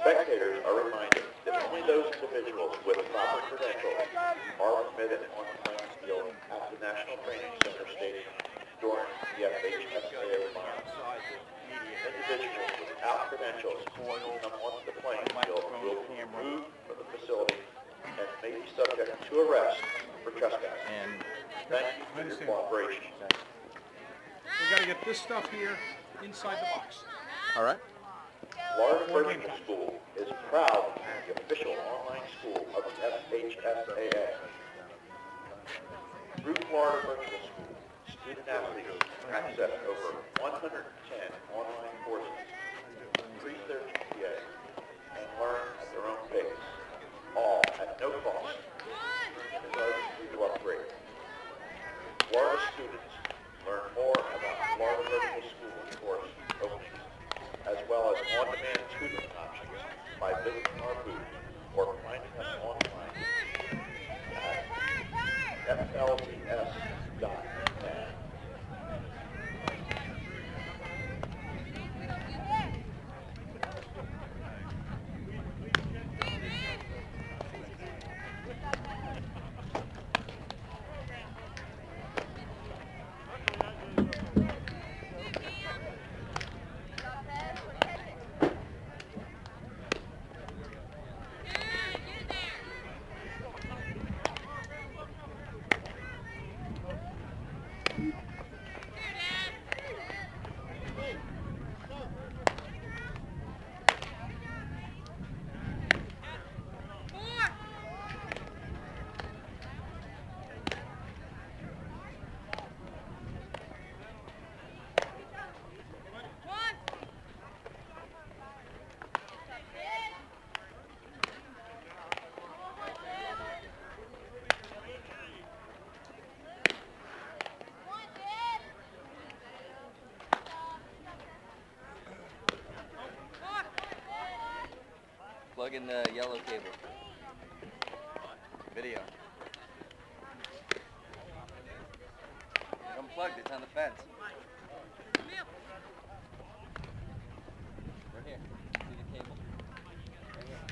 Spectators are reminded that only those individuals with proper credentials are permitted on the playing field at the National Training Center Stadium during the FHSAA finals. Individuals without credentials who come onto the playing field will be removed from the facility and may be subject to arrest for trespassing. Thank you for your cooperation. We got to get this stuff here inside the box. All right. Florida Virtual School is proud to be the official online school of the FHSAA. Through Florida Virtual School, student-athletes access over 110 online courses, increase their GPA, and learn at their own pace, all at no cost, to upgrade. Florida students learn more about Florida Virtual School course openings, as well as on-demand tutoring options by visiting our booth or finding us online at flvs.net. Plug in the yellow cable. Video. It's unplugged, it's on the fence. Right here. See the cable. Right here.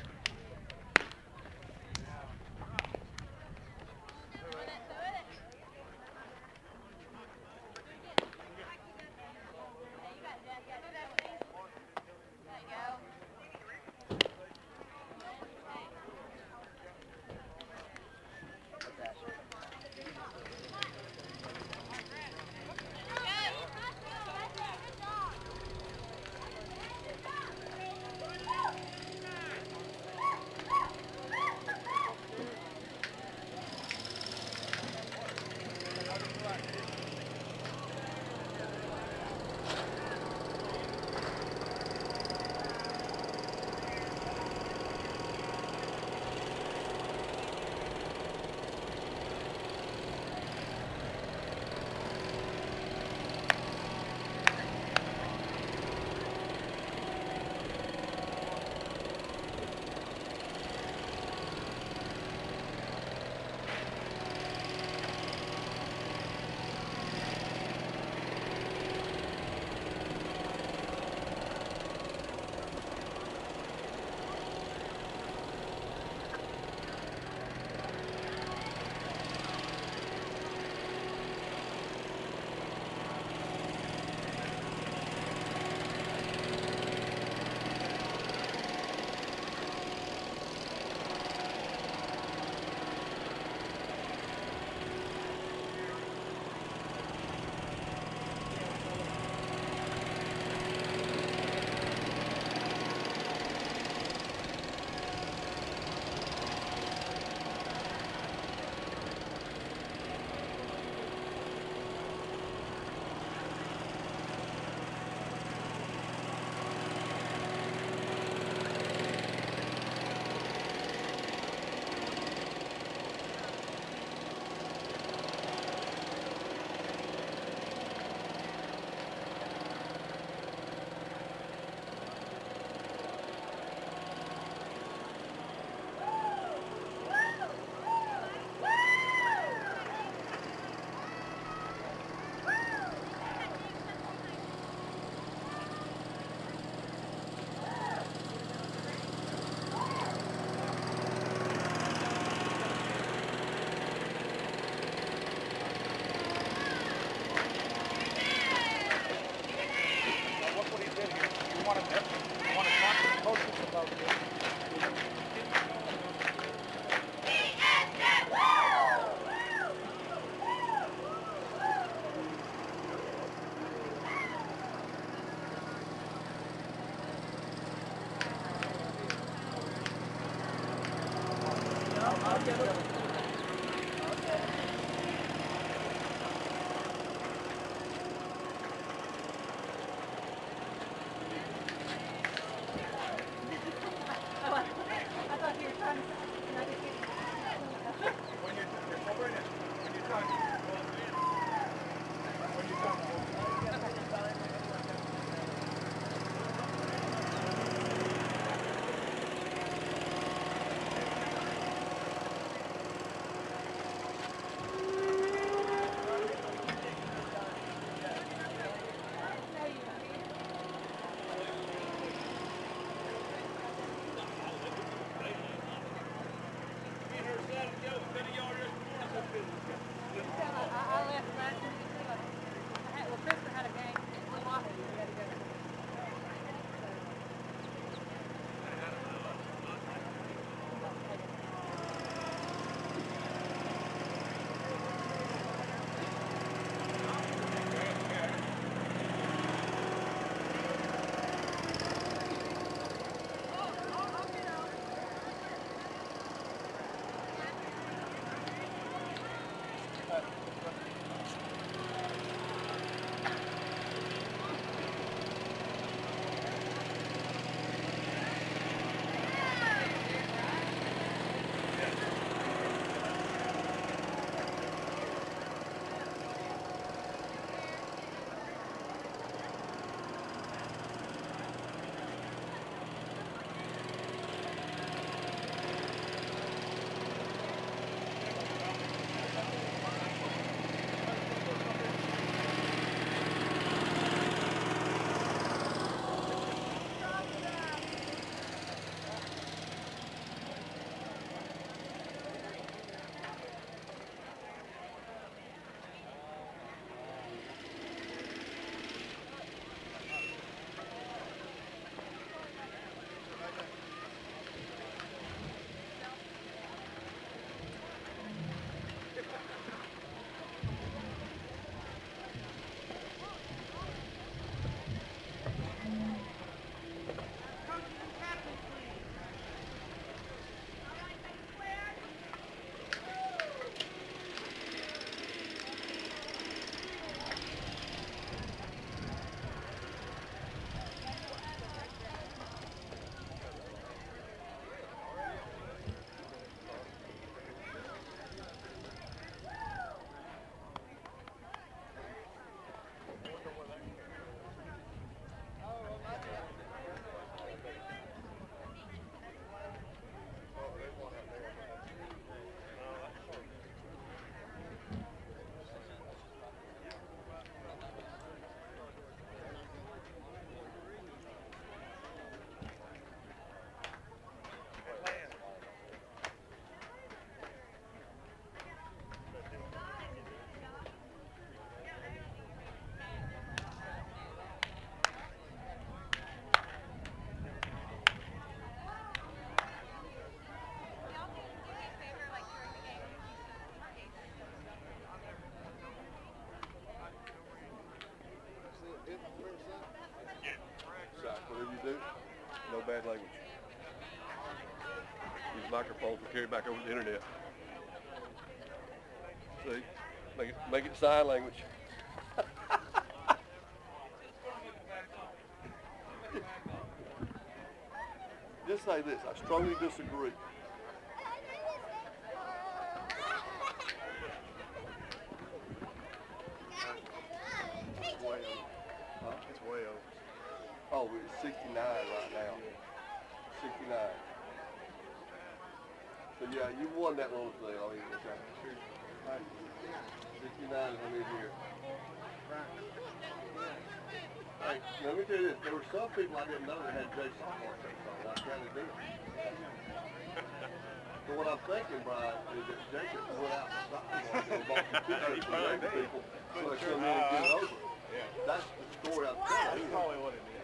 I want to talk to the coaches about this. Whatever you do, no bad language. Use microphones to carry back over the internet. See? Make it sign language. Just say this, I strongly disagree. It's way over. Huh? It's way over. Oh, it's 69 right now. 69. So yeah, you won that little thing. I mean, okay. 69 is what it is here. Hey, let me tell you this. There were some people I didn't know that had Jay softball shirts on. I counted them. So what I'm thinking, Brian, is that Jacob went out to softball and bought some t-shirts for younger people so they come in and get over. That's the story I'm telling you. That's probably what it is.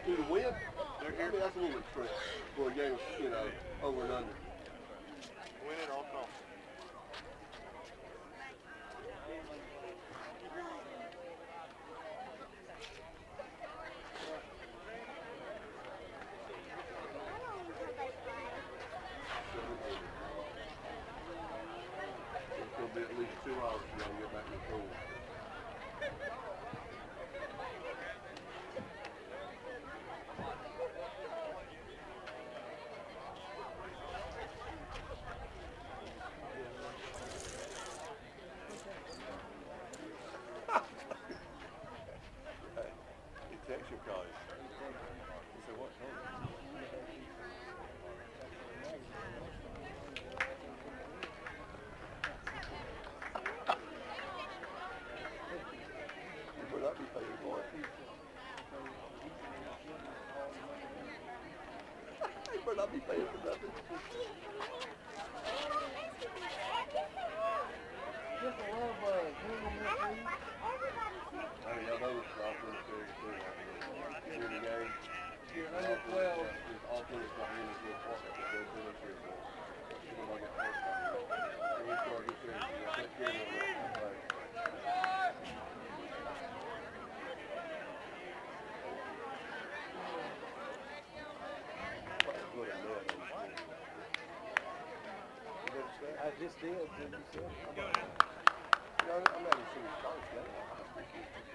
got to win. I mean, that's a little extreme for a game, you know, over and under. Win at all costs. It's going to be at least 2 hours till I get back to the pool. He texts your guys. He said, what? You better not be paying for it. You better not be paying for nothing. I mean, I know it's all pretty serious too. During the game, You're under 12. it's all pretty stuff in this little park that goes through this here. You know, like at first time. When we start this here, you got that kid over there. I just did. Did you see it? You know, I'm not even seeing the college game.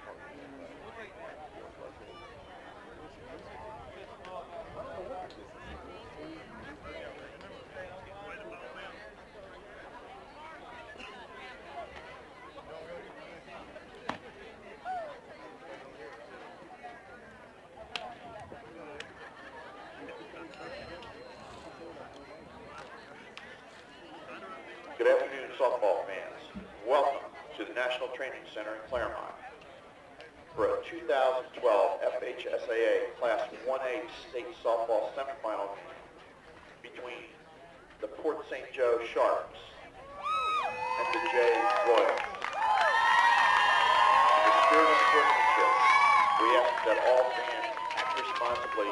Good afternoon, softball fans. Welcome to the National Training Center in Clermont for a 2012 FHSAA Class 1A state softball semifinal between the Port St. Joe Sharks and the Jay Royals. In the spirit of sportsmanship, we ask that all fans act responsibly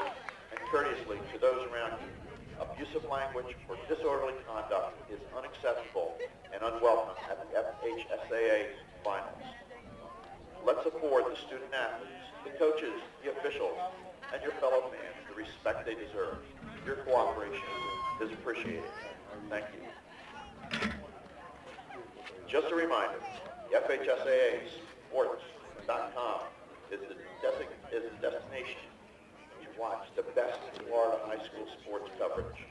and courteously to those around you. Abusive language or disorderly conduct is unacceptable and unwelcome at the FHSAA finals. Let's afford the student athletes, the coaches, the officials, and your fellow fans the respect they deserve. Your cooperation is appreciated. Thank you. Just a reminder, the FHSAA sports.com is the destination to watch the best Florida high school sports coverage.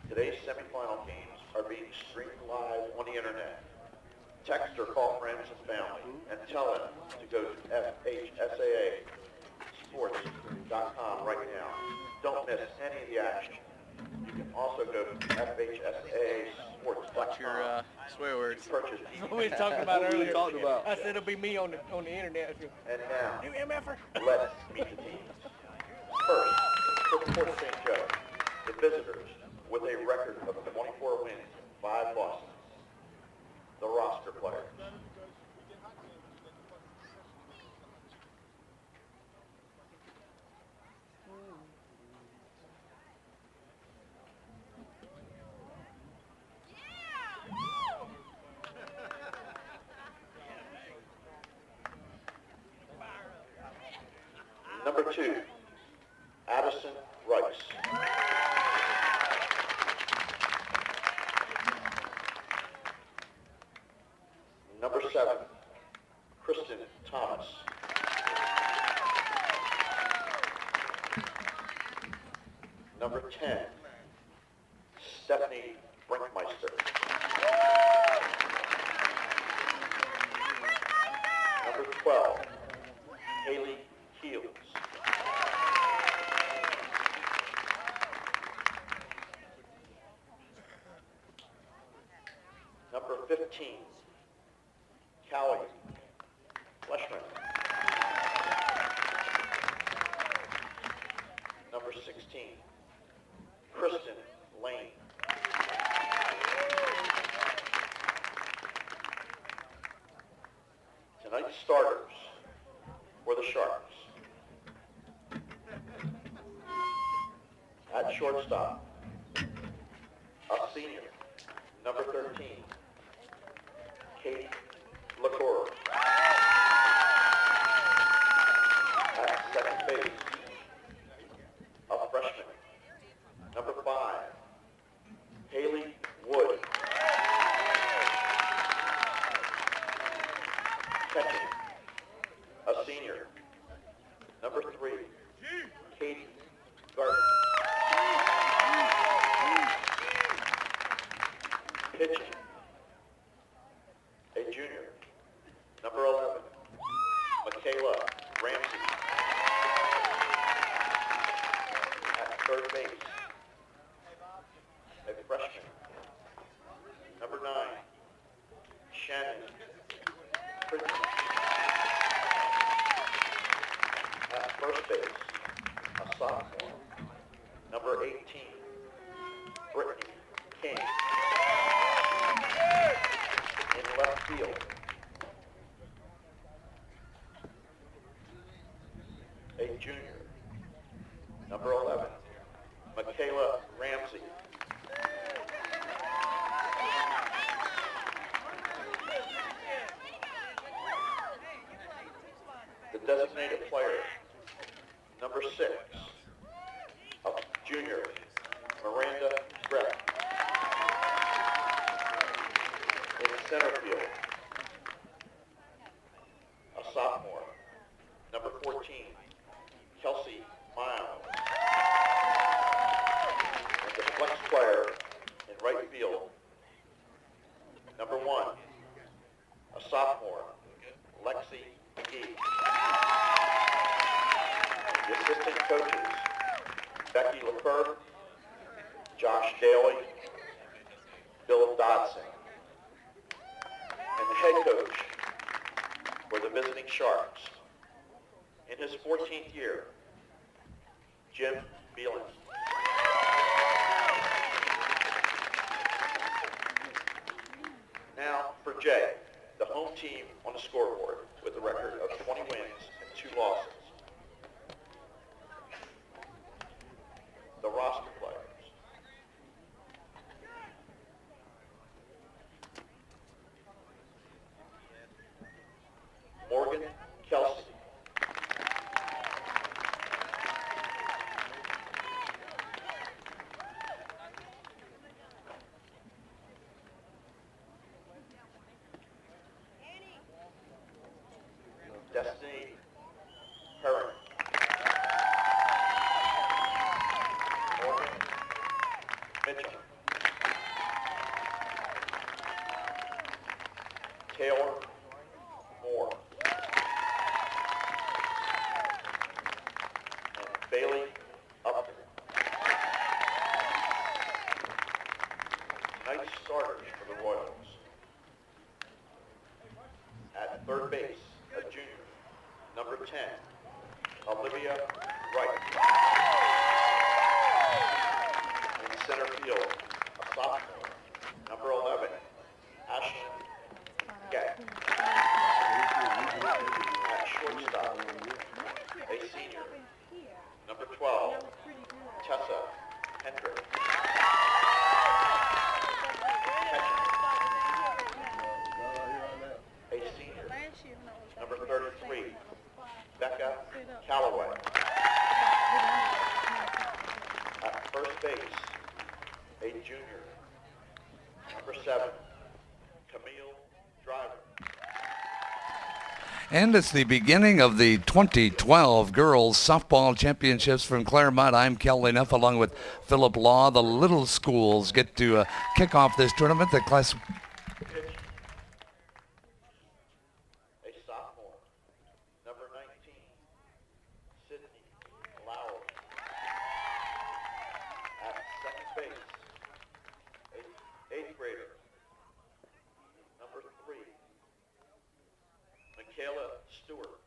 Today's semifinal games are being streamed live on the internet. Text or call friends and family and tell them to go to FHSAA sports.com right now. Don't miss any of the action. You can also go to FHSAA sports.com. Watch your swear words. to purchase What we were talking about What were you earlier. talking about? I said it'll be me on the internet. And now, You MFer. let's meet the teams. First, for Port St. Joe, the visitors with a record of 24 wins and 5 losses. The roster players. Number 2, Addison Rice. Number 7, Kristen Thomas. Number 10, Stephanie Brinkmeister. Number 12, Haley Heels. Number 15, Callie Fleshman. Number 16, Kristen Lane. Tonight's starters for the Sharks. At shortstop, a senior, number 13, Katie LaCour. At second base, a freshman, number 5, Haley Wood. Catching, a senior, number 3, Katie Gardner. Pitching, a junior, number 11, Michaela Ramsey. At third base, a freshman, number 9, Shannon Prince. At first base, a sophomore, number 18, Brittany King. In left field, a junior, number 11, Michaela Ramsey. The designated player, number 6, a junior, Miranda Brett. In center field, a sophomore, number 14, Kelsey Miles. And the flex player in right field, number 1, a sophomore, Lexi McGee. The assistant coaches, Becky LaFleur, Josh Daly, Bill Dodson. And the head coach for the visiting Sharks, in his 14th year, Jim Beelan. Now for Jay, the home team on the scoreboard with a record of 20 wins and 2 losses. The roster players. Morgan Kelsey. Destiny Herring. Morgan Mitchell. Taylor Moore. And Bailey Upton. Tonight's starters for the Royals. At third base, a junior, number 10, Olivia Wright. In center field, a sophomore, number 11, Ashlyn Gett. At shortstop, a senior, number 12, Tessa Hendrick. A senior, number 33, Becca Calloway. At first base, a junior, number 7, Camille Driver. And it's the beginning of the 2012 Girls Softball Championships from Clearmont. I'm Kelly Neff along with Philip Law. The little schools get to kick off this tournament. The class... A sophomore, number 19, Sydney Lowry. At second base, eighth grader, number 3, Michaela Stewart.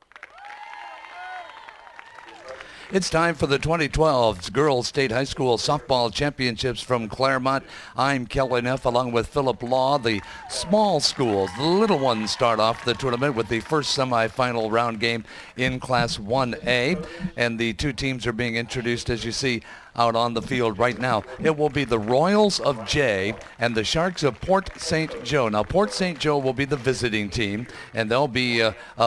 It's time for the 2012 Girls State High School Softball Championships from Clermont. I'm Kelly Neff along with Philip Law. The small schools, the little ones, start off the tournament with the first semifinal round game in Class 1A. And the two teams are being introduced, as you see, out on the field right now. It will be the Royals of Jay and the Sharks of Port St. Joe. Now, Port St. Joe will be the visiting team, and they'll be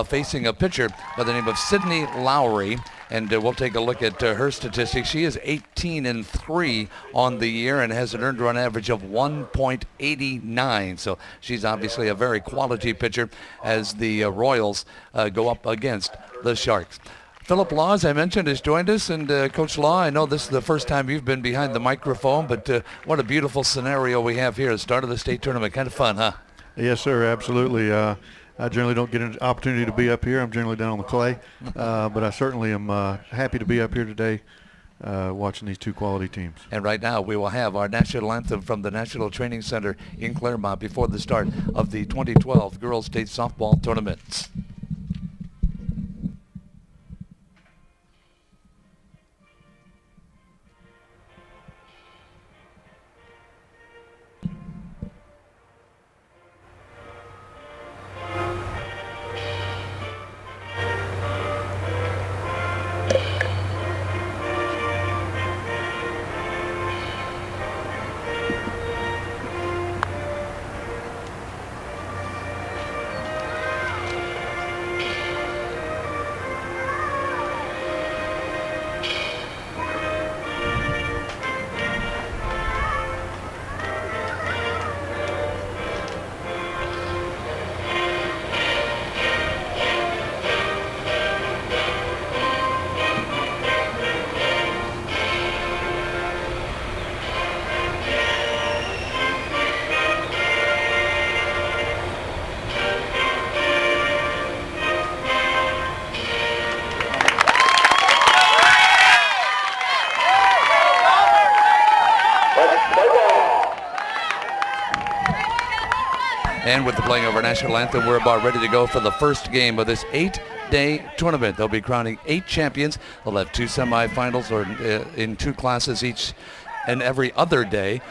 facing a pitcher by the name of Sydney Lowry. And we'll take a look at her statistics. She is 18-3 on the year and has an earned run average of 1.89. So she's obviously a very quality pitcher as the Royals go up against the Sharks. Philip Law, as I mentioned, has joined us. And Coach Law, I know this is the first time you've been behind the microphone, but what a beautiful scenario we have here at the start of the state tournament. Kind of fun, huh? Yes, sir, absolutely. I generally don't get an opportunity to be up here. I'm generally down on the clay, but I certainly am happy to be up here today watching these two quality teams. And right now we will have our national anthem from the National Training Center in Clermont before the start of the 2012 Girls State Softball Tournament. And with the playing of our national anthem, we're about ready to go for the first game of this 8-day tournament. They'll be crowning 8 champions. They'll have 2 semifinals or in 2 classes each and every other day.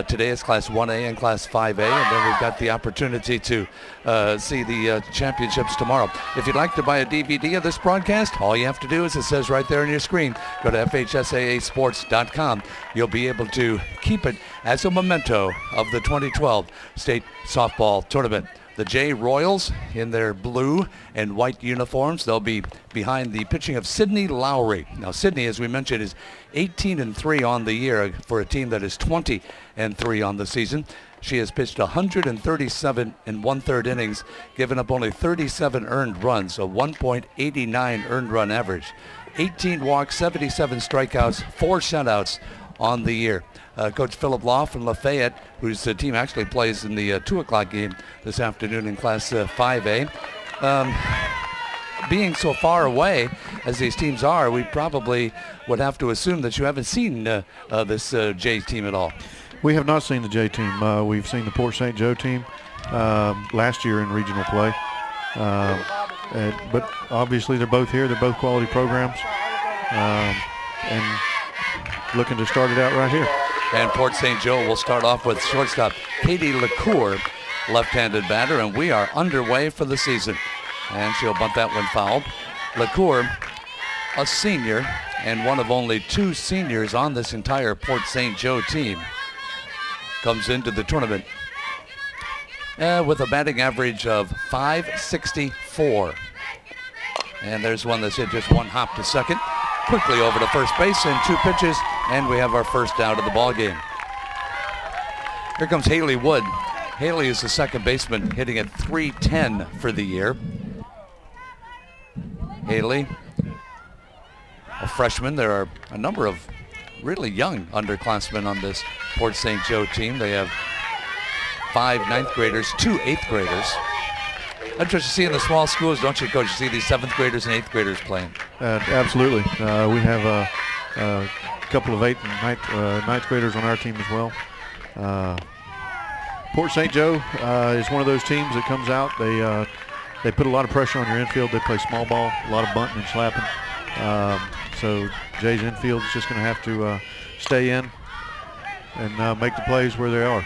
Today is Class 1A and Class 5A, and then we've got the opportunity to see the championships tomorrow. If you'd like to buy a DVD of this broadcast, all you have to do is, it says right there on your screen, go to FHSAAsports.com. You'll be able to keep it as a memento of the 2012 State Softball Tournament. The Jay Royals in their blue and white uniforms. They'll be behind the pitching of Sydney Lowry. Now, Sydney, as we mentioned, is 18-3 on the year for a team that is 20-3 on the season. She has pitched 137 1/3 innings, given up only 37 earned runs, a 1.89 earned run average. 18 walks, 77 strikeouts, 4 shutouts on the year. Coach Philip Law from Lafayette, whose team actually plays in the 2 o'clock game this afternoon in Class 5A. Being so far away as these teams are, we probably would have to assume that you haven't seen this J team at all. We have not seen the J team. We've seen the Port St. Joe team last year in regional play. But obviously they're both here. They're both quality programs. And looking to start it out right here. And Port St. Joe will start off with shortstop Katie LaCour, left-handed batter, and we are underway for the season. And she'll bunt that one foul. LaCour, a senior, and one of only 2 seniors on this entire Port St. Joe team, comes into the tournament with a batting average of .564. And there's one that's hit just 1 hop to second. Quickly over to first base in 2 pitches, and we have our first out of the ball game. Here comes Haley Wood. Haley is the second baseman, hitting at .310 for the year. Haley, a freshman. There are a number of really young underclassmen on this Port St. Joe team. They have 5 9th graders, 2 8th graders. That's what you see in the small schools, don't you, Coach? You see these 7th graders and 8th graders playing. Absolutely. We have a couple of 8th and 9th graders on our team as well. Port St. Joe is one of those teams that comes out. They put a lot of pressure on your infield. They play small ball, a lot of bunting and slapping. So Jay's infield is just going to have to stay in and make the plays where they are.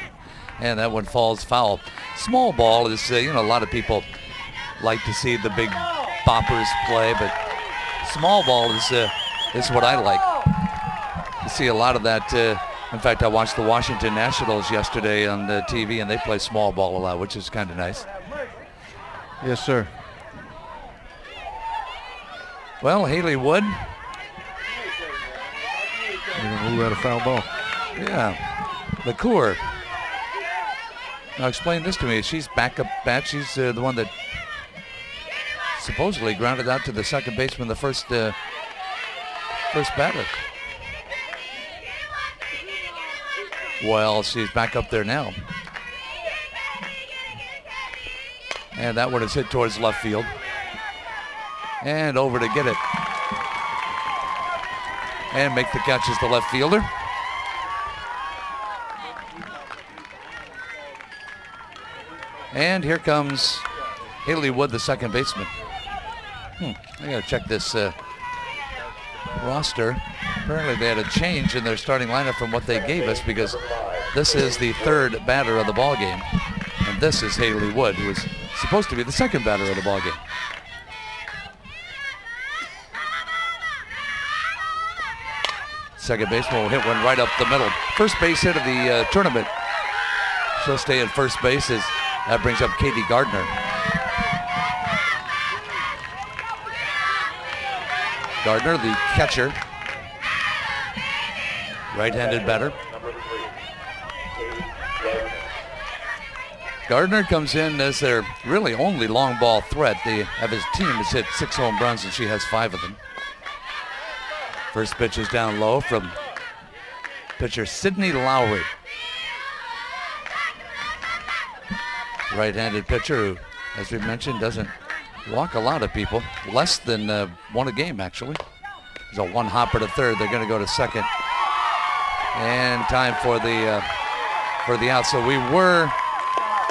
And that one falls foul. Small ball is, a lot of people like to see the big boppers play, but small ball is what I like. You see a lot of that. In fact, I watched the Washington Nationals yesterday on the TV, and they play small ball a lot, which is kind of nice. Yes, sir. Well, Haley Wood. You're going to rule out a foul ball. Yeah. LaCour. Now explain this to me. She's backup bat. She's the one that supposedly grounded out to the second baseman, the first batter. Well, she's back up there now. And that one is hit towards left field. And over to get it. And make the catch as the left fielder. And here comes Haley Wood, the second baseman. I gotta check this roster. Apparently they had a change in their starting lineup from what they gave us, because this is the third batter of the ball game, and this is Haley Wood, who is supposed to be the second batter of the ball game. Second baseman will hit one right up the middle. First base hit of the tournament. She'll stay at first base as that brings up Katie Gardner. Gardner, the catcher. Right-handed batter. Gardner comes in as their really only long ball threat. They have his team has hit 6 home runs and she has 5 of them. First pitch is down low from pitcher Sydney Lowry. Right-handed pitcher who, as we mentioned, doesn't walk a lot of people. Less than one a game, actually. There's a one hopper to third. They're going to go to second. And time for the out. So we were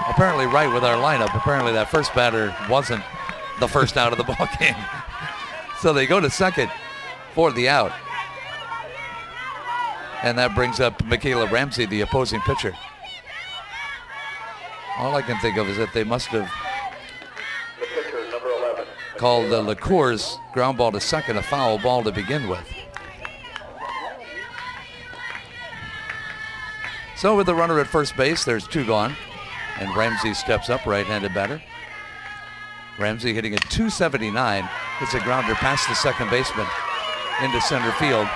apparently right with our lineup. Apparently that first batter wasn't the first out of the ball game. So they go to second for the out. And that brings up Michaela Ramsey, the opposing pitcher. All I can think of is that they must have called LaCour's ground ball to second a foul ball to begin with. So with the runner at first base, there's 2 gone. And Ramsey steps up, right-handed batter. Ramsey hitting at .279. It's a grounder past the second baseman into center field.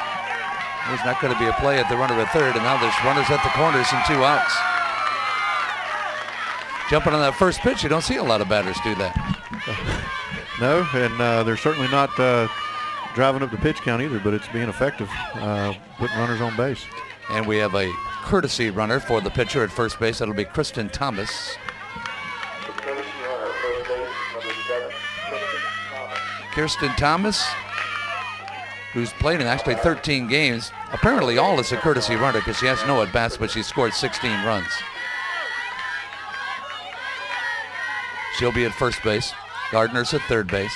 There's not going to be a play at the runner at third, and now there's runners at the corners and 2 outs. Jumping on that first pitch, you don't see a lot of batters do that. No, and they're certainly not driving up the pitch count either, but it's being effective, putting runners on base. And we have a courtesy runner for the pitcher at first base. That'll be Kristen Thomas. Kirsten Thomas, who's played in actually 13 games, apparently all is a courtesy runner because she has no at-bats, but she scored 16 runs. She'll be at first base. Gardner's at third base.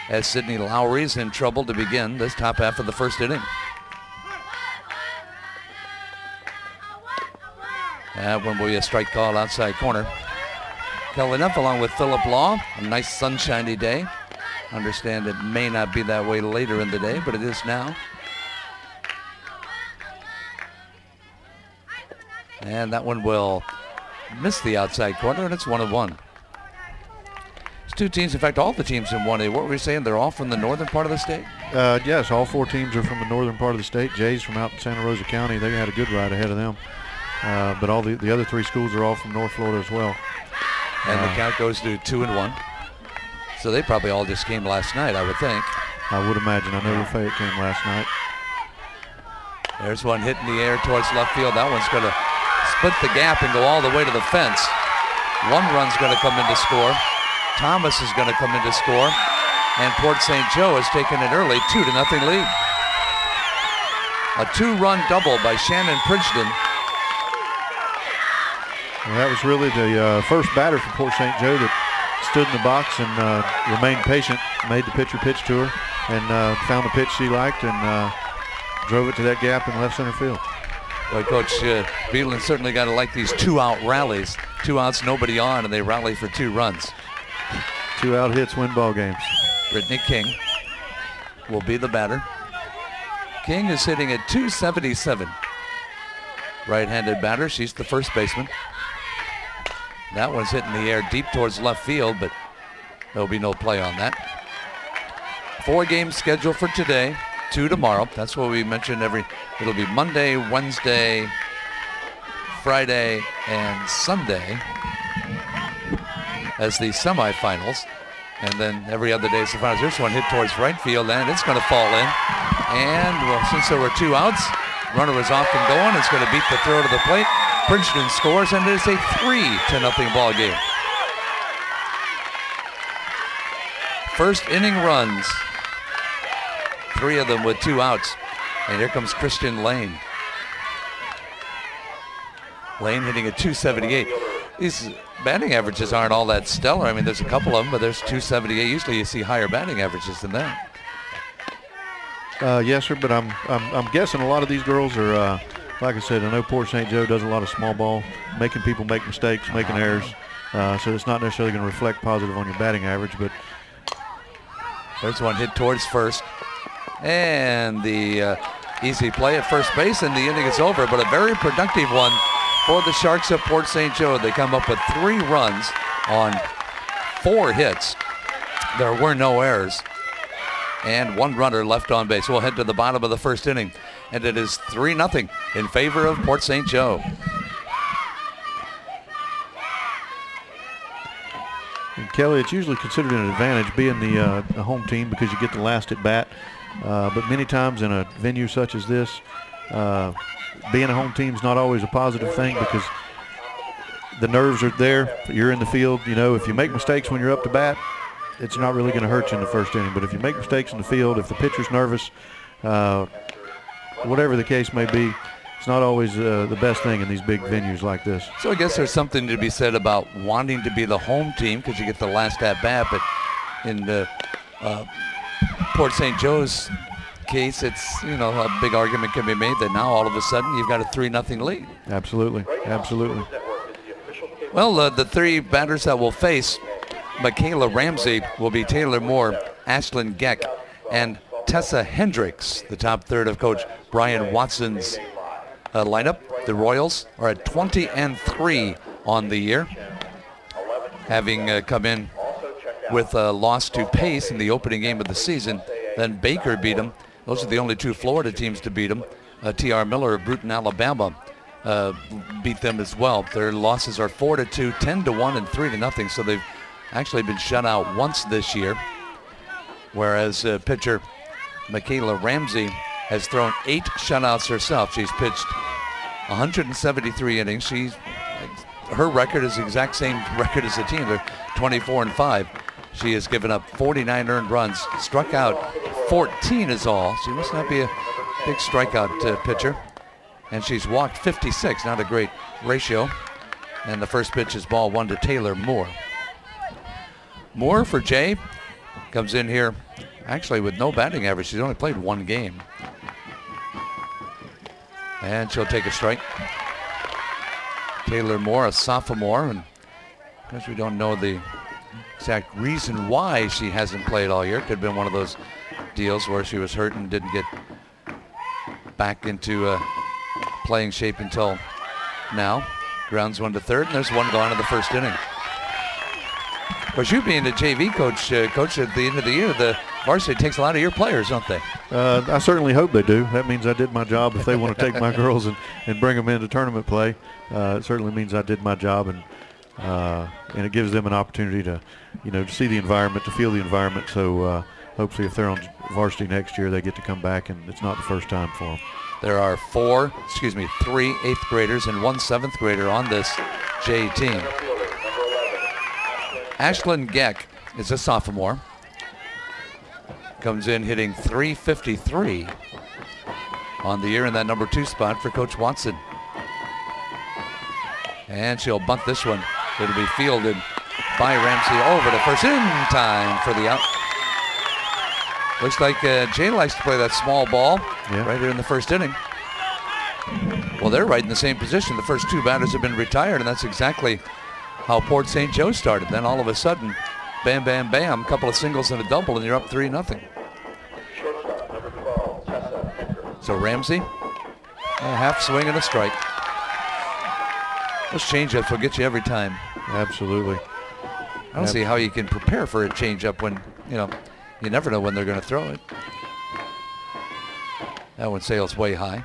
As Sydney Lowry's in trouble to begin this top half of the first inning. That one will be a strike call outside corner. Kelly Neff along with Philip Law. A nice sunshiny day. Understand it may not be that way later in the day, but it is now. And that one will miss the outside corner, and it's 1-1. It's 2 teams, in fact, all the teams in 1A. What were we saying? They're all from the northern part of the state? Yes, all 4 teams are from the northern part of the state. Jay's from out in Santa Rosa County. They had a good ride ahead of them. But all the other 3 schools are all from North Florida as well. And the count goes to 2-1. So they probably all just came last night, I would think. I would imagine. I know Lafayette came last night. There's one hit in the air towards left field. That one's going to split the gap and go all the way to the fence. 1 run's going to come in to score. Thomas is going to come in to score. And Port St. Joe has taken an early 2-0 lead. A 2-run double by Shannon Pridgeton. Well, that was really the first batter for Port St. Joe that stood in the box and remained patient, made the pitcher pitch to her, and found the pitch she liked and drove it to that gap in left center field. Well, Coach Beeland certainly got to like these 2-out rallies. 2 outs, nobody on, and they rally for 2 runs. 2-out hits win ball games. Brittany King will be the batter. King is hitting at 277. Right-handed batter. She's the first baseman. That one's hitting the air deep towards left field, but there'll be no play on that. 4 games scheduled for today, 2 tomorrow. That's what we mentioned it'll be Monday, Wednesday, Friday, and Sunday as the semifinals. And then every other day is the finals. This one hit towards right field, and it's going to fall in. And well, since there were 2 outs, runner was off and going. It's going to beat the throw to the plate. Princeton scores, and it is a 3-0 ball game. First inning runs, 3 of them with 2 outs. And here comes Christian Lane. Lane hitting at 278. These batting averages aren't all that stellar. I mean, there's a couple of them, but there's 278. Usually you see higher batting averages than that. Yes, sir, but I'm guessing a lot of these girls are, like I said, I know Port St. Joe does a lot of small ball, making people make mistakes, making errors. So it's not necessarily going to reflect positive on your batting average, but there's one hit towards first. And the easy play at first base, and the inning is over, but a very productive one for the Sharks of Port St. Joe. They come up with 3 runs on 4 hits. There were no errors. And 1 runner left on base. We'll head to the bottom of the first inning. And it is 3-0 in favor of Port St. Joe. And Kelly, it's usually considered an advantage being the home team because you get the last at bat. But many times in a venue such as this, being a home team is not always a positive thing because the nerves are there. You're in the field. You know, if you make mistakes when you're up to bat, it's not really going to hurt you in the first inning. But if you make mistakes in the field, if the pitcher's nervous, whatever the case may be, it's not always the best thing in these big venues like this. So I guess there's something to be said about wanting to be the home team because you get the last at bat. But in the Port St. Joe's case, it's, you know, a big argument can be made that now all of a sudden you've got a 3-0 lead. Absolutely, absolutely. Well, the 3 batters that will face Michaela Ramsey will be Taylor Moore, Ashlyn Geck, and Tessa Hendricks, the top third of Coach Brian Watson's lineup. The Royals are at 20-3 on the year, having come in with a loss to Pace in the opening game of the season. Then Baker beat them. Those are the only 2 Florida teams to beat them. T.R. Miller of Bruton, Alabama, beat them as well. Their losses are 4-2, 10-1, and 3-0. So they've actually been shut out once this year, whereas pitcher Michaela Ramsey has thrown 8 shutouts herself. She's pitched 173 innings. Her record is the exact same record as the team. They're 24-5. She has given up 49 earned runs, struck out 14 is all. She must not be a big strikeout pitcher. And she's walked 56, not a great ratio. And the first pitch is ball 1 to Taylor Moore. Moore for Jay comes in here actually with no batting average. She's only played 1 game. And she'll take a strike. Taylor Moore, a sophomore, and because we don't know the exact reason why she hasn't played all year. Could have been one of those deals where she was hurt and didn't get back into playing shape until now. Grounds 1 to third, and there's 1 gone in the first inning. Of course, you being the JV coach, coach at the end of the year, the varsity takes a lot of your players, don't they? I certainly hope they do. That means I did my job. If they want to take my girls and bring them into tournament play, it certainly means I did my job, and it gives them an opportunity to, to see the environment, to feel the environment. So hopefully if they're on varsity next year, they get to come back, and it's not the first time for them. There are 3 8th graders and 1 7th grader on this J team. Ashlyn Geck is a sophomore. Comes in hitting .353 on the year in that number 2 spot for Coach Watson. And she'll bunt this one. It'll be fielded by Ramsey over to first in time for the out. Looks like Jay likes to play that small ball right here in the first inning. Well, they're right in the same position. The first 2 batters have been retired, and that's exactly how Port St. Joe started. Then all of a sudden, bam, bam, bam, a couple of singles and a double, and you're up 3-0. So Ramsey, a half swing and a strike. Those changeups will get you every time. Absolutely. I don't see how you can prepare for a changeup when, you never know when they're going to throw it. That one sails way high.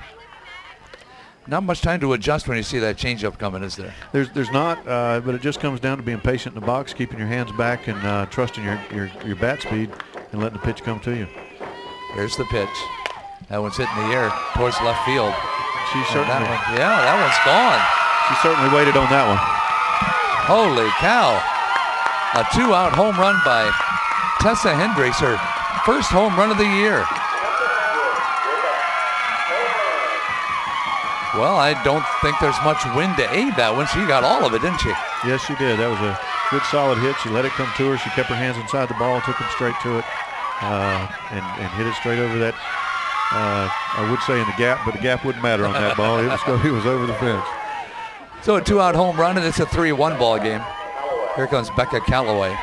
Not much time to adjust when you see that changeup coming, is there? There's not, but it just comes down to being patient in the box, keeping your hands back, and trusting your bat speed and letting the pitch come to you. Here's the pitch. That one's hitting the air towards left field. She certainly, that one's gone. She certainly waited on that one. Holy cow. A 2-out home run by Tessa Hendricks, her first home run of the year. Well, I don't think there's much wind to aid that one. She got all of it, didn't she? Yes, she did. That was a good, solid hit. She let it come to her. She kept her hands inside the ball, took them straight to it, and hit it straight over that. I would say in the gap, but the gap wouldn't matter on that ball. It was over the fence. So a 2-out home run, and it's a 3-1 ball game. Here comes Becca Calloway.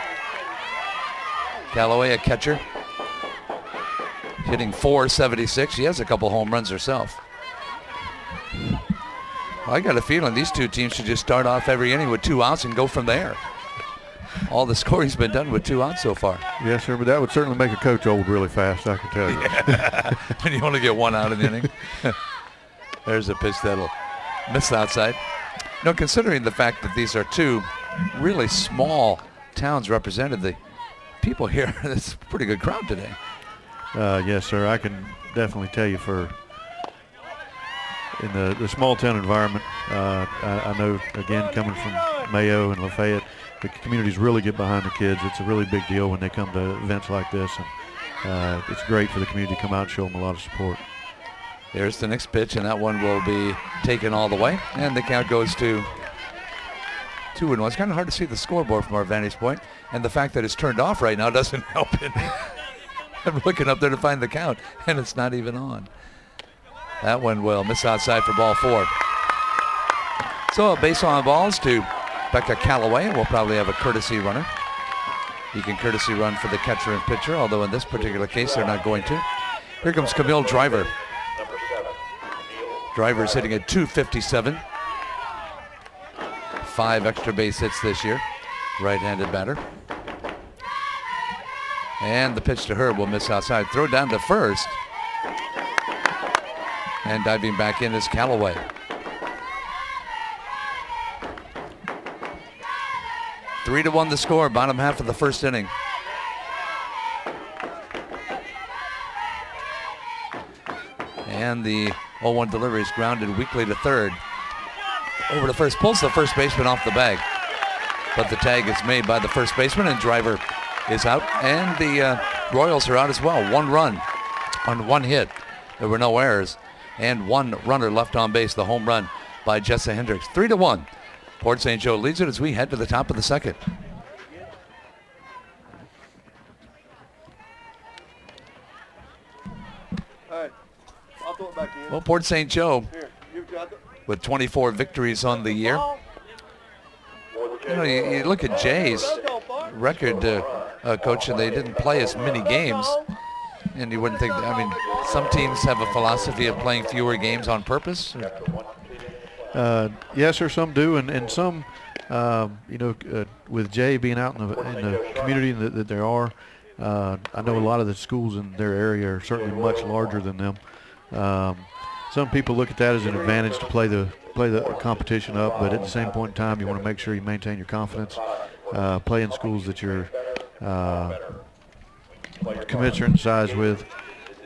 Calloway, a catcher, hitting .476. She has a couple home runs herself. Well, I got a feeling these two teams should just start off every inning with 2 outs and go from there. All the scoring's been done with 2 outs so far. Yes, sir, but that would certainly make a coach old really fast, I can tell you. Yeah. When you only get 1 out in the inning. There's a pitch that'll miss outside. Considering the fact that these are two really small towns represented, the people here, it's a pretty good crowd today. Yes, sir, I can definitely tell you in the small town environment, I know, again, coming from Mayo and Lafayette, the communities really get behind the kids. It's a really big deal when they come to events like this, and it's great for the community to come out and show them a lot of support. Here's the next pitch, and that one will be taken all the way, and the count goes to 2-1. It's kind of hard to see the scoreboard from our vantage point, and the fact that it's turned off right now doesn't help it. I'm looking up there to find the count, and it's not even on. That one will miss outside for ball 4. So a base on balls to Becca Calloway. We'll probably have a courtesy runner. You can courtesy run for the catcher and pitcher, although in this particular case they're not going to. Here comes Camille Driver. Driver's hitting at .257. 5 extra base hits this year. Right-handed batter. And the pitch to her will miss outside. Throw down to first. And diving back in is Calloway. Three to 1 the score, bottom half of the first inning. And the 0-1 delivery is grounded weakly to third. Over to first, pulls the first baseman off the bag. But the tag is made by the first baseman, and Driver is out. And the Royals are out as well. 1 run on 1 hit. There were no errors. And 1 runner left on base, the home run by Jessa Hendricks. 3 to 1. Port St. Joe leads it as we head to the top of the second. Hey, I'll throw it back in. Well, Port St. Joe, Here, you've got it. with 24 victories on the year. You look at Jay's record, Coach, and they didn't play as many games. And you wouldn't think, some teams have a philosophy of playing fewer games on purpose. Yes, sir, some do, and some, with Jay being out in the community that there are, I know a lot of the schools in their area are certainly much larger than them. Some people look at that as an advantage to play the competition up, but at the same point in time, you want to make sure you maintain your confidence. Play in schools that you're commensurate in size with.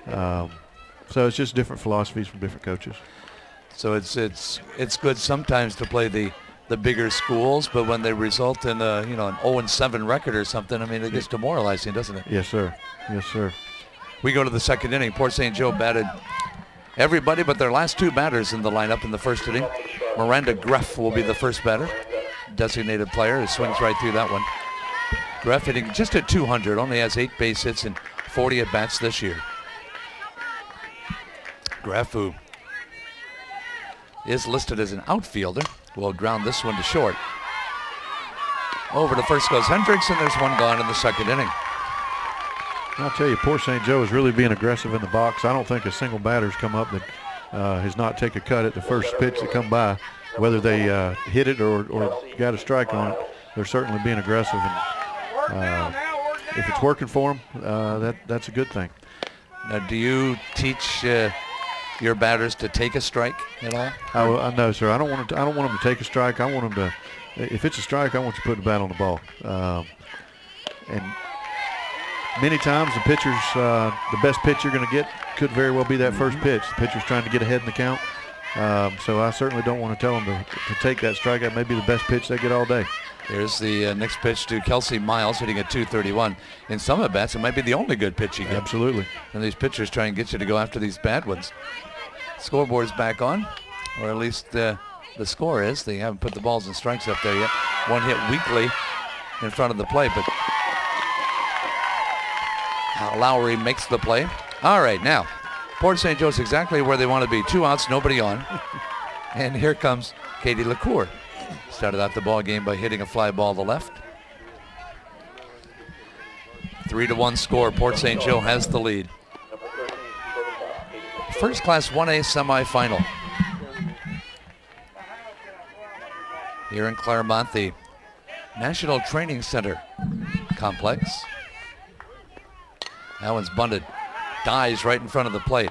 So it's just different philosophies from different coaches. So it's good sometimes to play the bigger schools, but when they result in an 0-7 record or something, it gets demoralizing, doesn't it? Yes, sir. Yes, sir. We go to the second inning. Port St. Joe batted everybody but their last 2 batters in the lineup in the first inning. Miranda Greff will be the first batter, designated player, who swings right through that one. Greff hitting just at .200, only has 8 base hits and 40 at-bats this year. Greff, who is listed as an outfielder, will ground this one to short. Over to first goes Hendricks, and there's 1 gone in the second inning. I'll tell you, poor St. Joe is really being aggressive in the box. I don't think a single batter's come up that has not taken a cut at the first pitch that come by, whether they hit it or got a strike on it. They're certainly being aggressive, and if it's working for them, that's a good thing. Now, do you teach your batters to take a strike at all? No, sir. I don't want them to take a strike. I want them to. If it's a strike, I want you to put the bat on the ball. And many times the pitchers, the best pitch you're going to get could very well be that first pitch. The pitcher's trying to get ahead in the count. So I certainly don't want to tell them to take that strike. That may be the best pitch they get all day. Here's the next pitch to Kelsey Miles, hitting at 231. In some at bats, it might be the only good pitch you get. Absolutely. And these pitchers try and get you to go after these bad ones. Scoreboard's back on, or at least the score is. They haven't put the balls and strikes up there yet. One hit weakly in front of the plate, but Lowry makes the play. All right, now, Port St. Joe's exactly where they want to be. 2 outs, nobody on. And here comes Katie LaCour. Started out the ball game by hitting a fly ball to left. 3-1 score. Port St. Joe has the lead. First Class 1A semifinal. Here in Clermont, the National Training Center complex. That one's bunted. Dies right in front of the plate.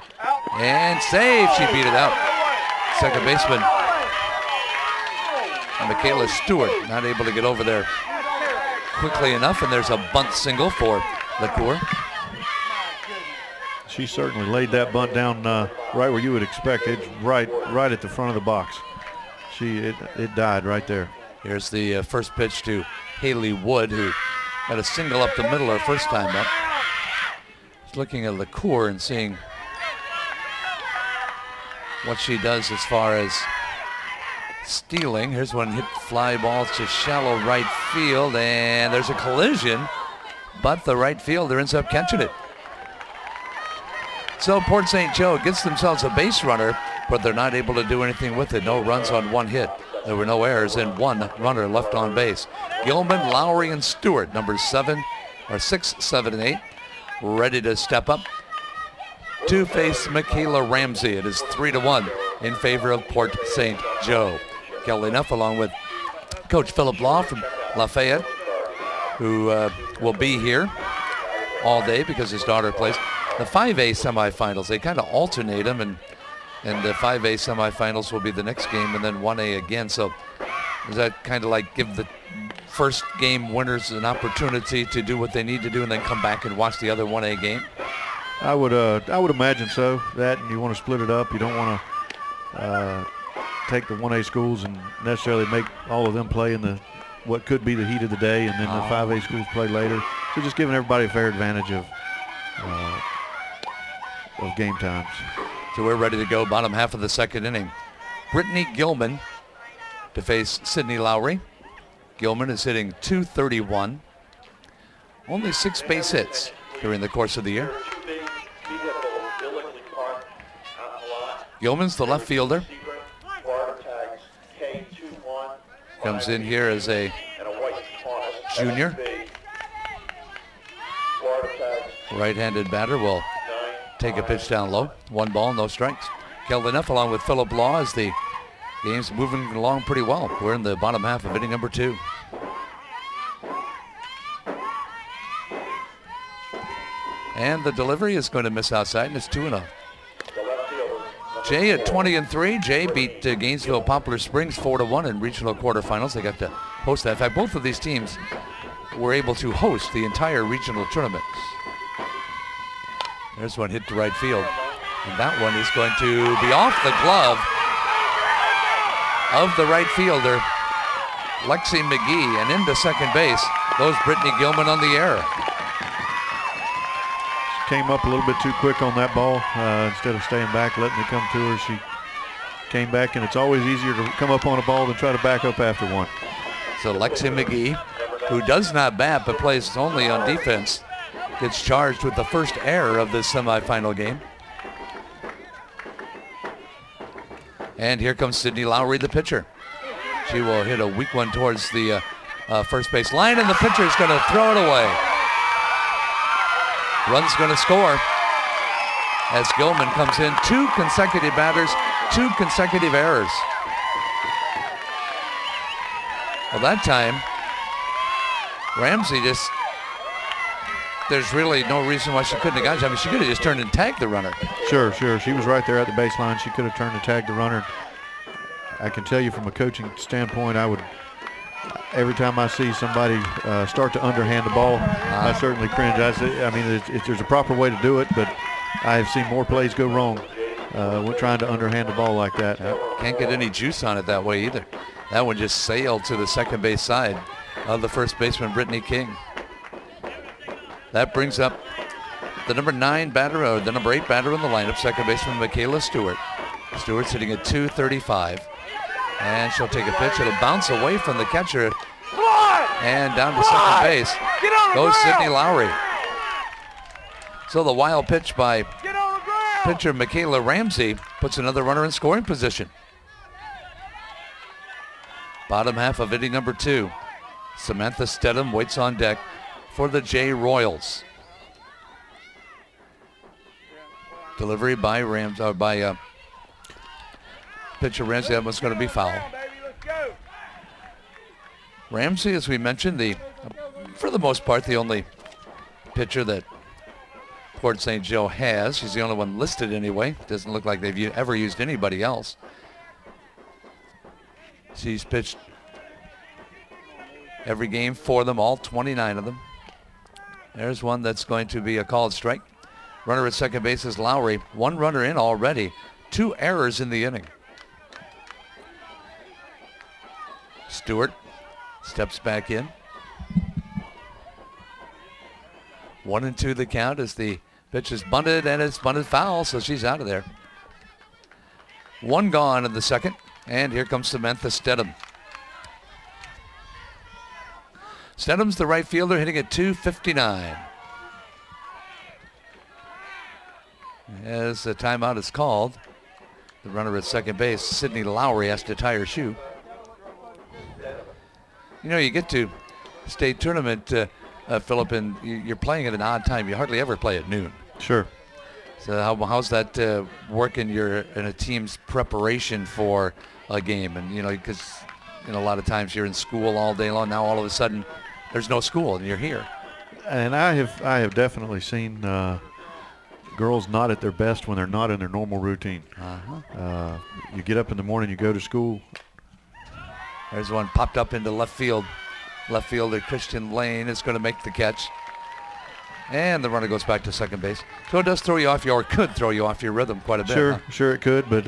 And saved. She beat it out. Second baseman Michaela Stewart not able to get over there quickly enough, and there's a bunt single for LaCour. She certainly laid that bunt down right where you would expect. It's right at the front of the box. It died right there. Here's the first pitch to Haley Wood, who had a single up the middle her first time up. Just looking at LaCour and seeing what she does as far as stealing. Here's one hit fly ball to shallow right field, and there's a collision, but the right fielder ends up catching it. So Port St. Joe gets themselves a base runner, but they're not able to do anything with it. No runs on one hit. There were no errors and one runner left on base. Gilman, Lowry, and Stewart, numbers 6, 7, and 8, ready to step up to face Michaela Ramsey. It is 3-1 in favor of Port St. Joe. Kelly Neff, along with Coach Philip Law from Lafayette, who will be here all day because his daughter plays. The 5A semifinals, they kind of alternate them, and the 5A semifinals will be the next game, and then 1A again. So does that kind of like give the first game winners an opportunity to do what they need to do and then come back and watch the other 1A game? I would imagine so. That, and you want to split it up. You don't want to take the 1A schools and necessarily make all of them play in what could be the heat of the day, and then the 5A schools play later. So just giving everybody a fair advantage of game times. So we're ready to go, bottom half of the second inning. Brittany Gilman to face Sydney Lowry. Gilman is hitting .231. Only 6 base hits during the course of the year. Gilman's the left fielder. Comes in here as a junior. Right-handed batter will take a pitch down low. 1 ball, no strikes. Kelvin Neff along with Philip Law as the game's moving along pretty well. We're in the bottom half of inning number 2. And the delivery is going to miss outside, and it's 2-0. Jay at 20-3. Jay beat Gainesville Poplar Springs 4-1 in regional quarterfinals. They got to host that. In fact, both of these teams were able to host the entire regional tournaments. There's one hit to right field, and that one is going to be off the glove of the right fielder, Lexi McGee, and into second base goes Brittany Gilman on the error. She came up a little bit too quick on that ball. Instead of staying back, letting it come to her, she came back, and it's always easier to come up on a ball than try to back up after one. So Lexi McGee, who does not bat but plays only on defense, gets charged with the first error of this semifinal game. And here comes Sydney Lowry, the pitcher. She will hit a weak one towards the first base line, and the pitcher is going to throw it away. Run's going to score as Gilman comes in. 2 consecutive batters, 2 consecutive errors. Well, that time, Ramsey just, there's really no reason why she couldn't have got it. I mean, she could have just turned and tagged the runner. Sure. She was right there at the baseline. She could have turned and tagged the runner. I can tell you from a coaching standpoint, every time I see somebody start to underhand the ball, I certainly cringe. There's a proper way to do it, but I have seen more plays go wrong when trying to underhand the ball like that. Can't get any juice on it that way either. That one just sailed to the second base side of the first baseman, Brittany King. That brings up the number 9 batter, or the number 8 batter in the lineup, second baseman Michaela Stewart. Stewart's hitting at .235. And she'll take a pitch. It'll bounce away from the catcher. And down to second base goes Sydney Lowry. So the wild pitch by pitcher Michaela Ramsey puts another runner in scoring position. Bottom half of inning number 2. Samantha Stedham waits on deck for the J Royals. Delivery by pitcher Ramsey. That one's going to be foul. Ramsey, as we mentioned, for the most part, the only pitcher that Port St. Joe has. She's the only one listed anyway. Doesn't look like they've ever used anybody else. She's pitched every game for them, all 29 of them. There's one that's going to be a called strike. Runner at second base is Lowry. 1 runner in already. 2 errors in the inning. Stewart steps back in. 1-2 the count as the pitch is bunted, and it's bunted foul, so she's out of there. 1 gone in the second, and here comes Samantha Stedham. Stedham's the right fielder, hitting at .259. As the timeout is called, the runner at second base, Sydney Lowry, has to tie her shoe. You know, you get to state tournament, Philip, and you're playing at an odd time. You hardly ever play at noon. Sure. So how's that work in a team's preparation for a game? And because a lot of times you're in school all day long. Now all of a sudden there's no school and you're here. And I have definitely seen girls not at their best when they're not in their normal routine. You get up in the morning, you go to school. There's one popped up into left field. Left fielder Christian Lane is going to make the catch. And the runner goes back to second base. So it does throw you off could throw you off your rhythm quite a bit. Sure it could, but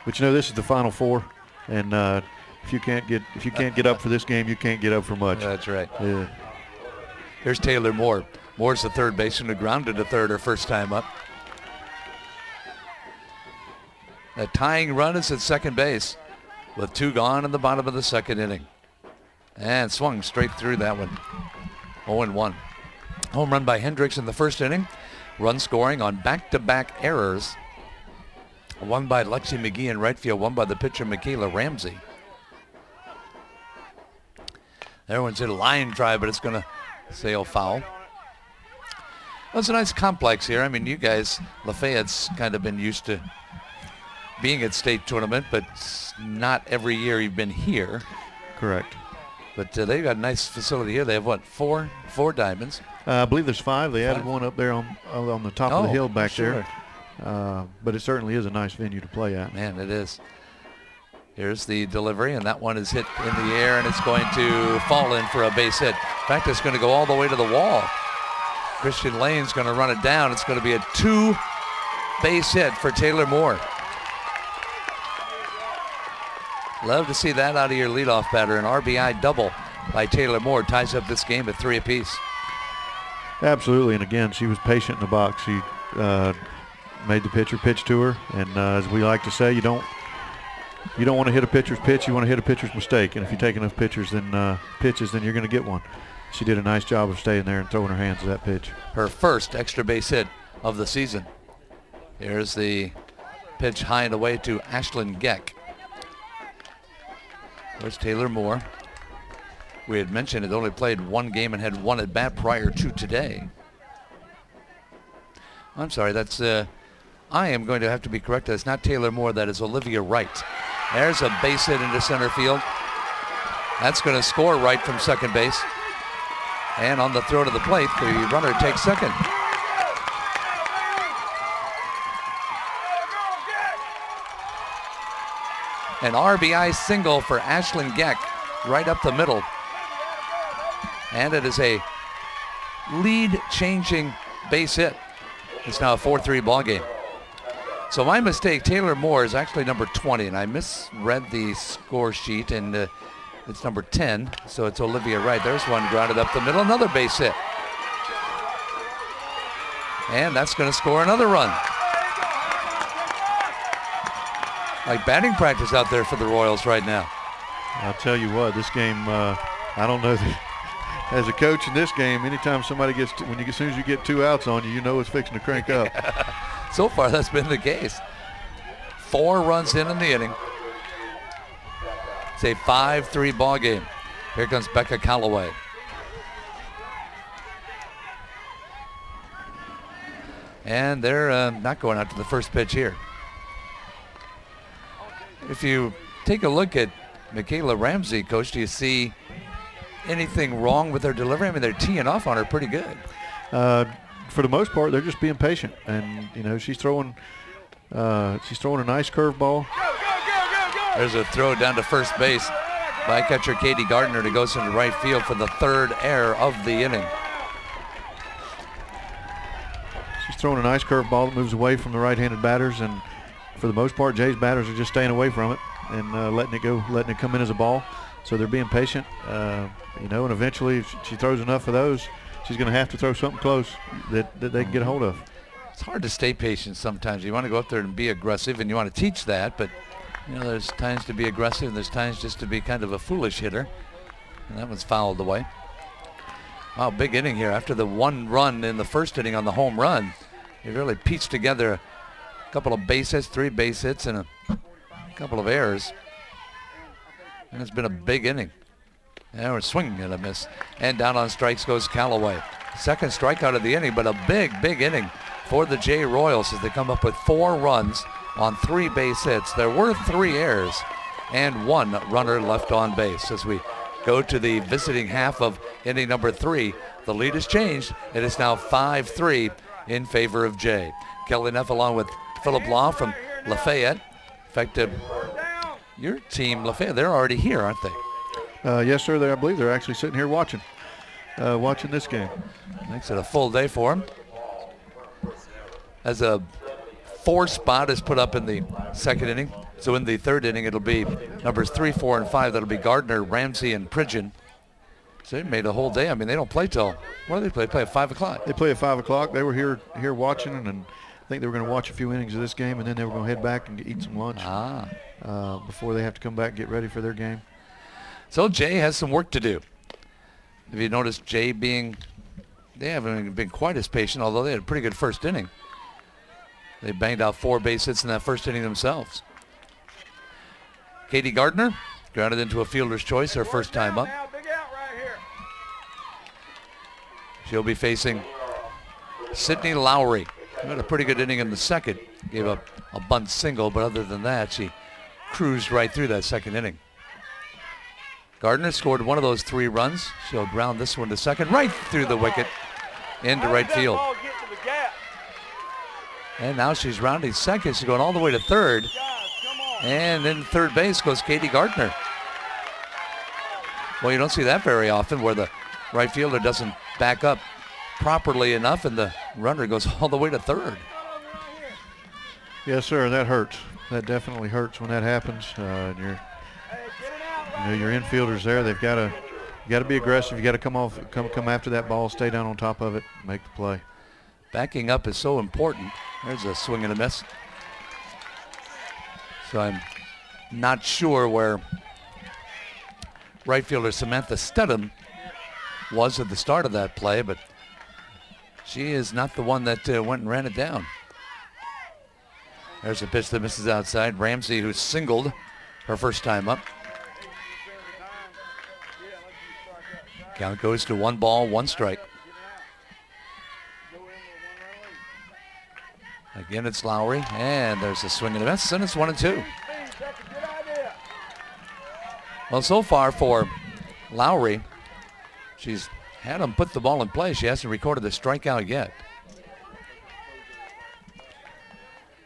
this is the Final Four, and if you can't get up for this game, you can't get up for much. That's right. Yeah. Here's Taylor Moore. Moore's the third baseman who grounded to third her first time up. The tying run is at second base with 2 gone in the bottom of the second inning. And swung straight through that one. 0-1. Home run by Hendricks in the first inning. Run scoring on back-to-back errors. One by Lexi McGee in right field, one by the pitcher Michaela Ramsey. That one's hit a line drive, but it's going to sail foul. Well, it's a nice complex here. I mean, you guys, Lafayette's kind of been used to being at state tournament, but not every year you've been here. Correct. But they've got a nice facility here. They have, what, four diamonds? I believe there's 5. They added one up there on the top of the hill back there. But it certainly is a nice venue to play at. Man, it is. Here's the delivery, and that one is hit in the air, and it's going to fall in for a base hit. In fact, it's going to go all the way to the wall. Christian Lane's going to run it down. It's going to be a 2-base hit for Taylor Moore. Love to see that out of your leadoff batter. An RBI double by Taylor Moore ties up this game at 3 apiece. Absolutely, and again, she was patient in the box. She made the pitcher pitch to her, and as we like to say, you don't want to hit a pitcher's pitch. You want to hit a pitcher's mistake, and if you take enough pitches, then you're going to get one. She did a nice job of staying there and throwing her hands to that pitch. Her first extra base hit of the season. Here's the pitch high and away to Ashlyn Geck. There's Taylor Moore. We had mentioned it only played 1 game and had 1 at bat prior to today. I'm sorry, that's, I am going to have to be corrected. It's not Taylor Moore, that is Olivia Wright. There's a base hit into center field. That's going to score Wright from second base. And on the throw to the plate, the runner takes second. An RBI single for Ashlyn Geck right up the middle. And it is a lead-changing base hit. It's now a 4-3 ball game. So my mistake, Taylor Moore is actually number 20, and I misread the score sheet, and it's number 10, so it's Olivia Wright. There's one grounded up the middle, another base hit. And that's going to score another run. Like batting practice out there for the Royals right now. I'll tell you what, this game, I don't know. As a coach in this game, anytime somebody gets, as soon as you get 2 outs on you, you know it's fixing to crank up. So far, that's been the case. 4 runs in the inning. It's a 5-3 ball game. Here comes Becca Calloway. And they're not going out to the first pitch here. If you take a look at Michaela Ramsey, Coach, do you see anything wrong with their delivery? I mean, they're teeing off on her pretty good. For the most part, they're just being patient, and you know she's throwing a nice curveball. There's a throw down to first base by catcher Katie Gardner to goes into right field for the 3rd error of the inning. She's throwing a nice curveball that moves away from the right-handed batters, and for the most part, Jay's batters are just staying away from it and letting it come in as a ball. So they're being patient, you know, and eventually if she throws enough of those, she's going to have to throw something close that they can get a hold of. It's hard to stay patient sometimes. You want to go up there and be aggressive, and you want to teach that, but you know, there's times to be aggressive, and there's times just to be kind of a foolish hitter. And that one's fouled away. Wow, big inning here. After the 1 run in the first inning on the home run, they really pieced together a couple of base hits, 3 base hits, and a couple of errors. And it's been a big inning. And we're swinging and a miss. And down on strikes goes Calloway. Second strikeout of the inning, but a big inning for the Jay Royals as they come up with 4 runs on 3 base hits. There were 3 errors and 1 runner left on base. As we go to the visiting half of inning number 3, the lead has changed. It is now 5-3 in favor of Jay. Kelly Neff along with Philip Law from Lafayette. In fact, your team, Lafayette, they're already here, aren't they? Yes, sir. I believe they're actually sitting here watching this game. Makes it a full day for them. As a 4 spot is put up in the second inning. So in the third inning, it'll be numbers 3, 4, and 5. That'll be Gardner, Ramsey, and Pridgeon. So they made a whole day. I mean, they don't play till, what do they play? They play at 5 o'clock. They play at 5 o'clock. They were here watching, and I think they were going to watch a few innings of this game, and then they were going to head back and eat some lunch before they have to come back and get ready for their game. So Jay has some work to do. If you notice, Jay they haven't been quite as patient, although they had a pretty good first inning. They banged out 4 base hits in that first inning themselves. Katie Gardner grounded into a fielder's choice, her first time up. She'll be facing Sydney Lowry, who had a pretty good inning in the second. Gave up a bunt single, but other than that, she cruised right through that second inning. Gardner scored 1 of those 3 runs. She'll ground this one to second, right through the wicket into right field. And now she's rounding second. She's going all the way to third. And then third base goes Katie Gardner. Well, you don't see that very often where the right fielder doesn't back up properly enough and the runner goes all the way to third. Yes, sir. That hurts. That definitely hurts when that happens. And your infielders there, they've got to be aggressive. You got to come after that ball, stay down on top of it, make the play. Backing up is so important. There's a swing and a miss. So I'm not sure where right fielder Samantha Stedham was at the start of that play, but she is not the one that went and ran it down. There's a pitch that misses outside. Ramsey, who singled her first time up. Count goes to 1 ball, 1 strike. Again, it's Lowry, and there's a swing and a miss, and it's 1-2. Well, so far for Lowry, she's had him put the ball in play. She hasn't recorded a strikeout yet.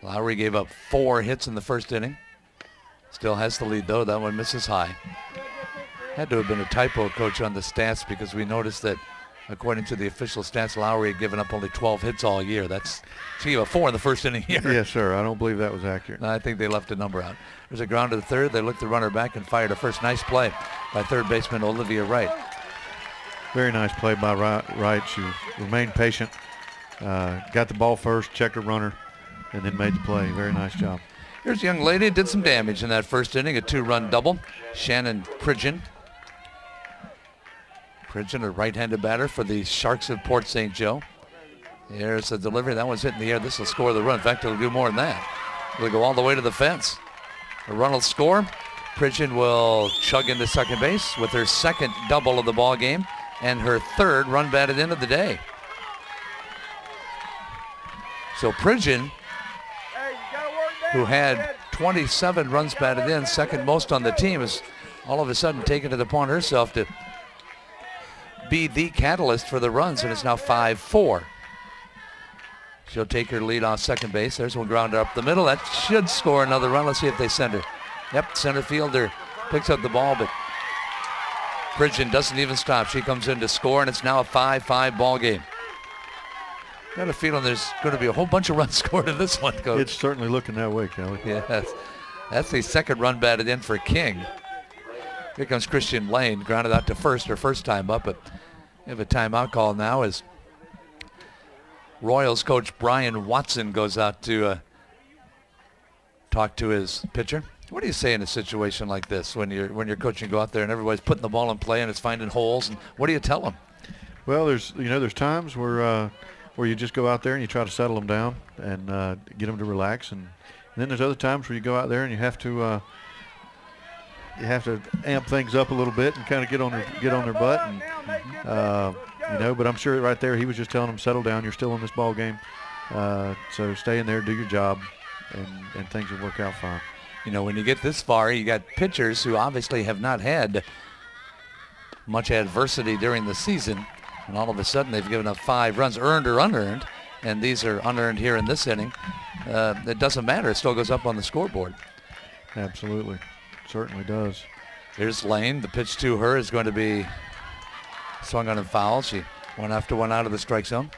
Lowry gave up 4 hits in the first inning. Still has the lead, though. That one misses high. Had to have been a typo, Coach, on the stats, because we noticed that, according to the official stats, Lowry had given up only 12 hits all year. She gave up 4 in the first inning here. Yes, sir. I don't believe that was accurate. No, I think they left a number out. There's a ground to the third. They looked the runner back and fired a first. Nice play by third baseman Olivia Wright. Very nice play by Wright. She remained patient, got the ball first, checked her runner, and then made the play. Very nice job. Here's a young lady, did some damage in that first inning, a 2-run double. Shannon Pridgeon. Pridgeon, a right-handed batter for the Sharks of Port St. Joe. There's a delivery. That one's hitting the air. This will score the run. In fact, it'll do more than that. It'll go all the way to the fence. A run will score. Pridgeon will chug into second base with her second double of the ball game and her third run batted in of the day. So Pridgeon, who had 27 runs batted in, second most on the team, is all of a sudden taken it upon herself to be the catalyst for the runs, and it's now 5-4. She'll take her lead off second base. There's one grounder up the middle. That should score another run. Let's see if they send her. Yep, center fielder picks up the ball, but Pridgeon doesn't even stop. She comes in to score, and it's now a 5-5 ball game. Got a feeling there's going to be a whole bunch of runs scored in this one, Coach. It's certainly looking that way, Kelly. Yes, that's the second run batted in for King. Here comes Christian Lane, grounded out to first, her first time up, but we have a timeout call now as Royals coach Brian Watson goes out to talk to his pitcher. What do you say in a situation like this when you're coaching, go out there and everybody's putting the ball in play and it's finding holes, and what do you tell them? Well, there's times where you just go out there and you try to settle them down and get them to relax, and then there's other times where you go out there and you have to amp things up a little bit and kind of get on their butt, and but I'm sure right there he was just telling them, settle down, you're still in this ball game, so stay in there, do your job, and things will work out fine. You know, when you get this far, you got pitchers who obviously have not had much adversity during the season, and all of a sudden they've given up 5 runs, earned or unearned, and these are unearned here in this inning. It doesn't matter. It still goes up on the scoreboard. Absolutely. Certainly does. Here's Lane. The pitch to her is going to be swung on and foul. She went after one out of the strike zone.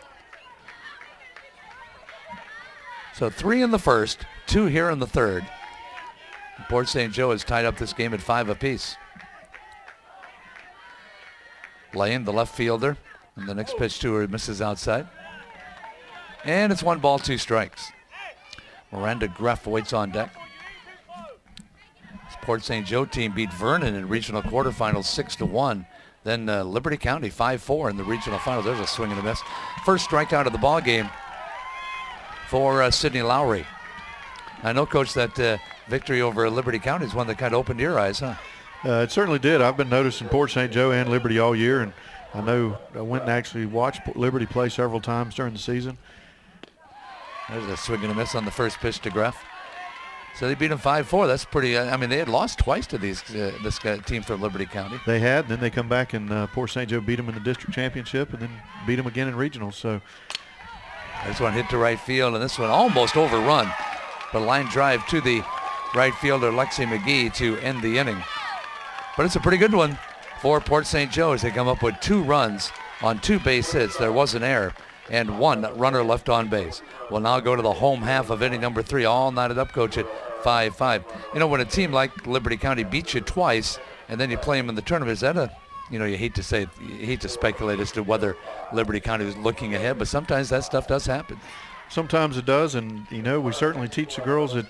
So 3 in the first, 2 here in the third. Port St. Joe has tied up this game at 5 apiece. Lane, the left fielder, and the next pitch to her misses outside. And it's 1 ball, 2 strikes. Miranda Greff waits on deck. This Port St. Joe team beat Vernon in regional quarterfinals 6-1. Then Liberty County 5-4 in the regional finals. There's a swing and a miss. First strikeout of the ball game for Sydney Lowry. I know, Coach, that victory over Liberty County is one that kind of opened your eyes, huh? It certainly did. I've been noticing Port St. Joe and Liberty all year, and I know I went and actually watched Liberty play several times during the season. There's a swing and a miss on the first pitch to Greff. So they beat them 5-4. That's pretty. I mean, they had lost twice to this team from Liberty County. They had. Then they come back and Port St. Joe beat them in the district championship, and then beat them again in regionals. So this one hit to right field, and this one almost overrun. But a line drive to the right fielder Lexi McGee to end the inning. But it's a pretty good one for Port St. Joe as they come up with 2 runs on 2 base hits. There was an error and 1 runner left on base. We'll now go to the home half of inning number 3, all knotted up, Coach, at 5-5. You know, when a team like Liberty County beats you twice and then you play them in the tournament, is that a, you hate to speculate as to whether Liberty County is looking ahead, but sometimes that stuff does happen. Sometimes it does, and we certainly teach the girls that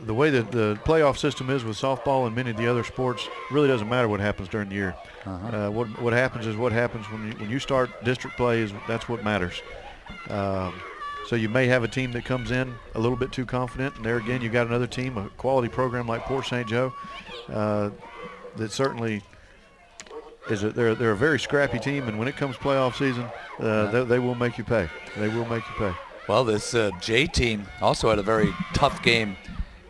the way that the playoff system is with softball and many of the other sports, really doesn't matter what happens during the year. What happens is what happens when you start district play. That's what matters. So you may have a team that comes in a little bit too confident, and there again you got another team, a quality program like Port St. Joe, that certainly is they're a very scrappy team, and when it comes playoff season, they will make you pay. They will make you pay. Well, this J team also had a very tough game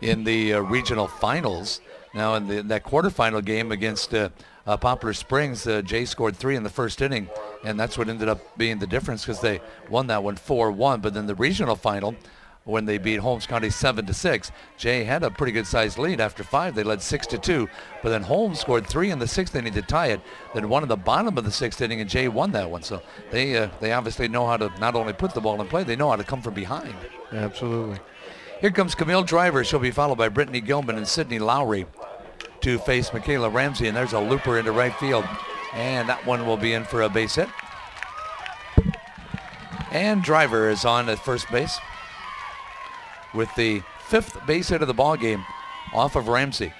in the regional finals. Now, in that quarterfinal game against Poplar Springs, Jay scored 3 in the first inning, and that's what ended up being the difference because they won that one 4-1. But then the regional final, when they beat Holmes County 7-6, Jay had a pretty good-sized lead. After 5, they led 6-2, but then Holmes scored 3 in the 6th inning to tie it, then 1 in the bottom of the 6th inning, and Jay won that one. So they obviously know how to not only put the ball in play, they know how to come from behind. Absolutely. Here comes Camille Driver. She'll be followed by Brittany Gilman and Sydney Lowry to face Michaela Ramsey, and there's a looper into right field, and that one will be in for a base hit. And Driver is on at first base with the 5th base hit of the ball game off of Ramsey.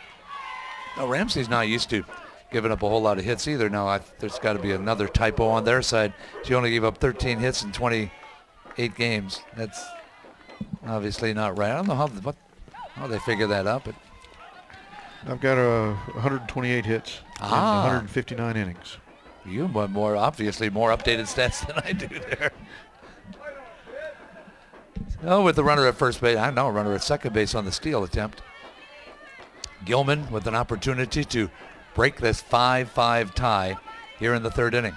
Now, Ramsey's not used to giving up a whole lot of hits either. Now, there's got to be another typo on their side. She only gave up 13 hits in 28 games. That's obviously not right. I don't know how they figure that out, but I've got 128 hits in 159 innings. You have obviously more updated stats than I do there. Oh, with the runner at first base, I know, runner at second base on the steal attempt. Gilman with an opportunity to break this 5-5 tie here in the 3rd inning.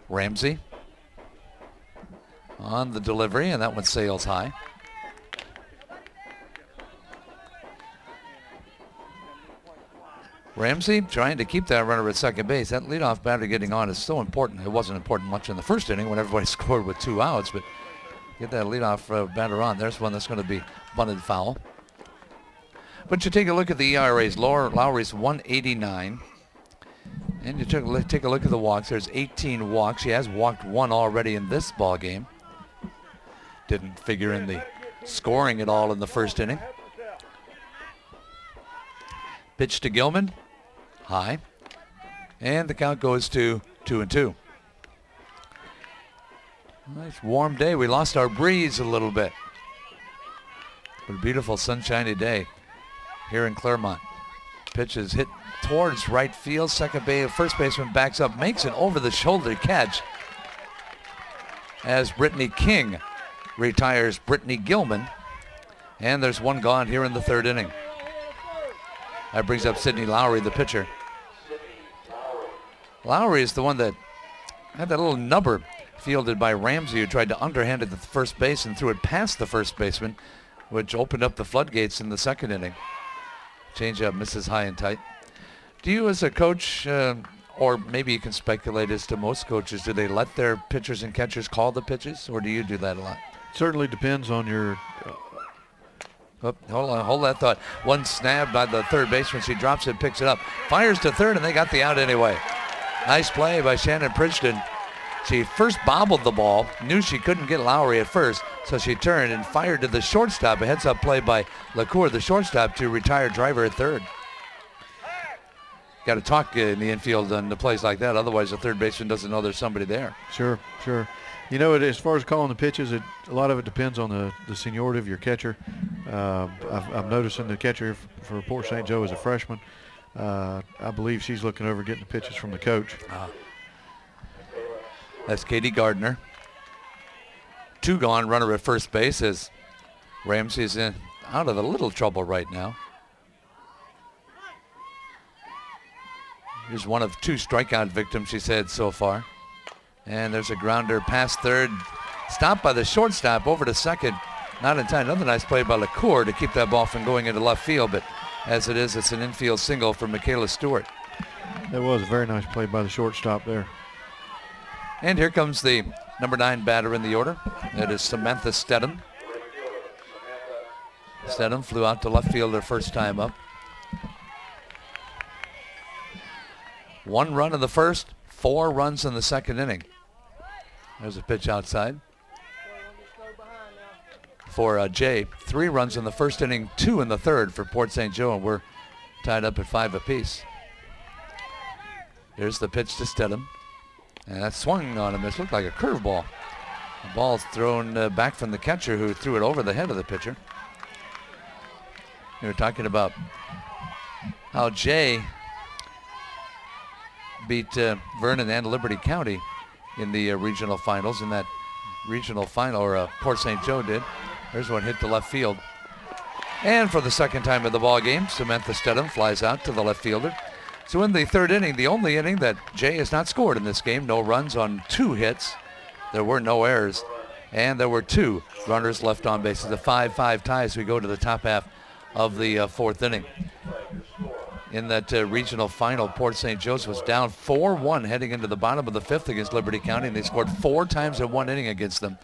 Ramsey on the delivery, and that one sails high. Ramsey trying to keep that runner at second base. That leadoff batter getting on is so important. It wasn't important much in the first inning when everybody scored with 2 outs, but get that leadoff batter on. There's one that's going to be bunted foul. But you take a look at the ERAs. Lowry's 189. And you take a look at the walks. There's 18 walks. She has walked 1 already in this ball game. Didn't figure in the scoring at all in the first inning. Pitch to Gilman. High. And the count goes to 2-2. Nice warm day. We lost our breeze a little bit. But a beautiful sunshiny day here in Clermont. Pitch is hit towards right field. First baseman backs up, makes an over-the-shoulder catch as Brittany King retires Brittany Gilman. And there's 1 gone here in the 3rd inning. That brings up Sydney Lowry, the pitcher. Lowry is the one that had that little nubber fielded by Ramsey, who tried to underhand it at the first base and threw it past the first baseman, which opened up the floodgates in the 2nd inning. Changeup misses high and tight. Do you, as a coach, or maybe you can speculate as to most coaches, do they let their pitchers and catchers call the pitches, or do you do that a lot? Certainly depends on your... Hold that thought. One snap by the third baseman. She drops it, picks it up, fires to third, and they got the out anyway. Nice play by Shannon Pridgeton. She first bobbled the ball, knew she couldn't get Lowry at first, so she turned and fired to the shortstop. A heads-up play by LaCour, the shortstop, to retire Driver at third. Got to talk in the infield on the plays like that, otherwise the third baseman doesn't know there's somebody there. Sure. You know, as far as calling the pitches, a lot of it depends on the seniority of your catcher. I'm noticing the catcher for Port St. Joe is a freshman. I believe she's looking over getting the pitches from the coach. That's Katie Gardner. 2 gone, runner at first base as Ramsey is out of a little trouble right now. Here's one of 2 strikeout victims she's had so far. And there's a grounder past third. Stopped by the shortstop over to second. Not in time. Another nice play by LaCour to keep that ball from going into left field. But as it is, it's an infield single for Michaela Stewart. That was a very nice play by the shortstop there. And here comes the number 9 batter in the order. That is Samantha Stedham. Stedham flew out to left field her first time up. 1 run in the first, 4 runs in the 2nd inning. There's a pitch outside for Jay. 3 runs in the 1st inning, 2 in the 3rd for Port St. Joe, and we're tied up at 5 apiece. Here's the pitch to Stedham. And that swung on him. This looked like a curveball. The ball's thrown back from the catcher, who threw it over the head of the pitcher. We were talking about how Jay beat Vernon and Liberty County in the regional finals. In that regional final, or Port St. Joe did. There's one hit to left field. And for the second time in the ball game, Samantha Stedham flies out to the left fielder. So in the third inning, the only inning that Jay has not scored in this game, no runs on 2 hits. There were no errors, and there were 2 runners left on base. It's a 5-5 tie as we go to the top half of the fourth inning. In that regional final, Port St. Joseph was down 4-1 heading into the bottom of the 5th against Liberty County, and they scored 4 times in 1 inning against them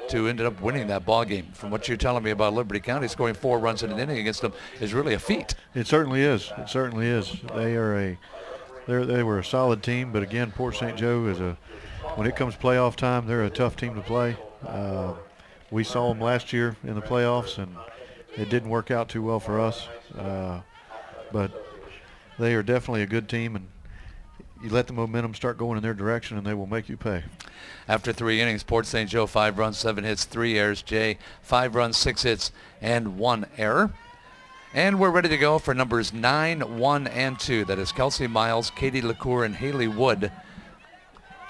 to end up winning that ball game. From what you're telling me about Liberty County, scoring 4 runs in an inning against them is really a feat. It certainly is. It certainly is. They were a solid team, but again, Port St. Joe is when it comes playoff time, they're a tough team to play. We saw them last year in the playoffs, and it didn't work out too well for us. But they are definitely a good team, and you let the momentum start going in their direction, and they will make you pay. After 3 innings, Port St. Joe 5 runs, 7 hits, 3 errors. Jay 5 runs, 6 hits, and 1 error. And we're ready to go for numbers 9, 1, and 2. That is Kelsey Miles, Katie LaCour, and Haley Wood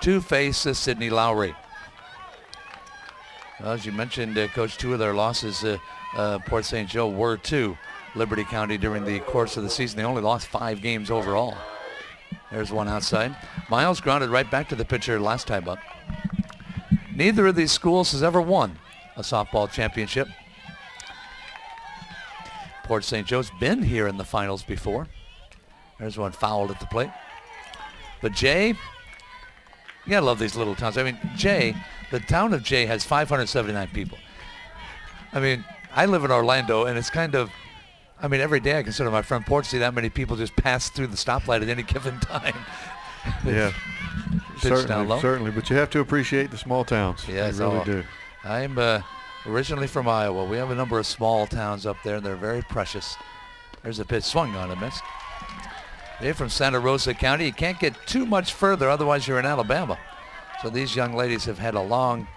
to face Sydney Lowry. Well, as you mentioned, Coach, 2 of their losses, Port St. Joe, were to Liberty County during the course of the season. They only lost 5 games overall. There's one outside. Miles grounded right back to the pitcher last time up. Neither of these schools has ever won a softball championship. Port St. Joe's been here in the finals before. There's one fouled at the plate. But Jay, you gotta love these little towns. I mean, Jay, the town of Jay has 579 people. I mean, I live in Orlando, and it's kind of, I mean, every day I consider my front porch, see that many people just pass through the stoplight at any given time. Yeah, certainly. But you have to appreciate the small towns. Yes, you really do. I'm originally from Iowa. We have a number of small towns up there, and they're very precious. There's a pitch swung on and missed. They're from Santa Rosa County. You can't get too much further, otherwise you're in Alabama. So these young ladies have had a long,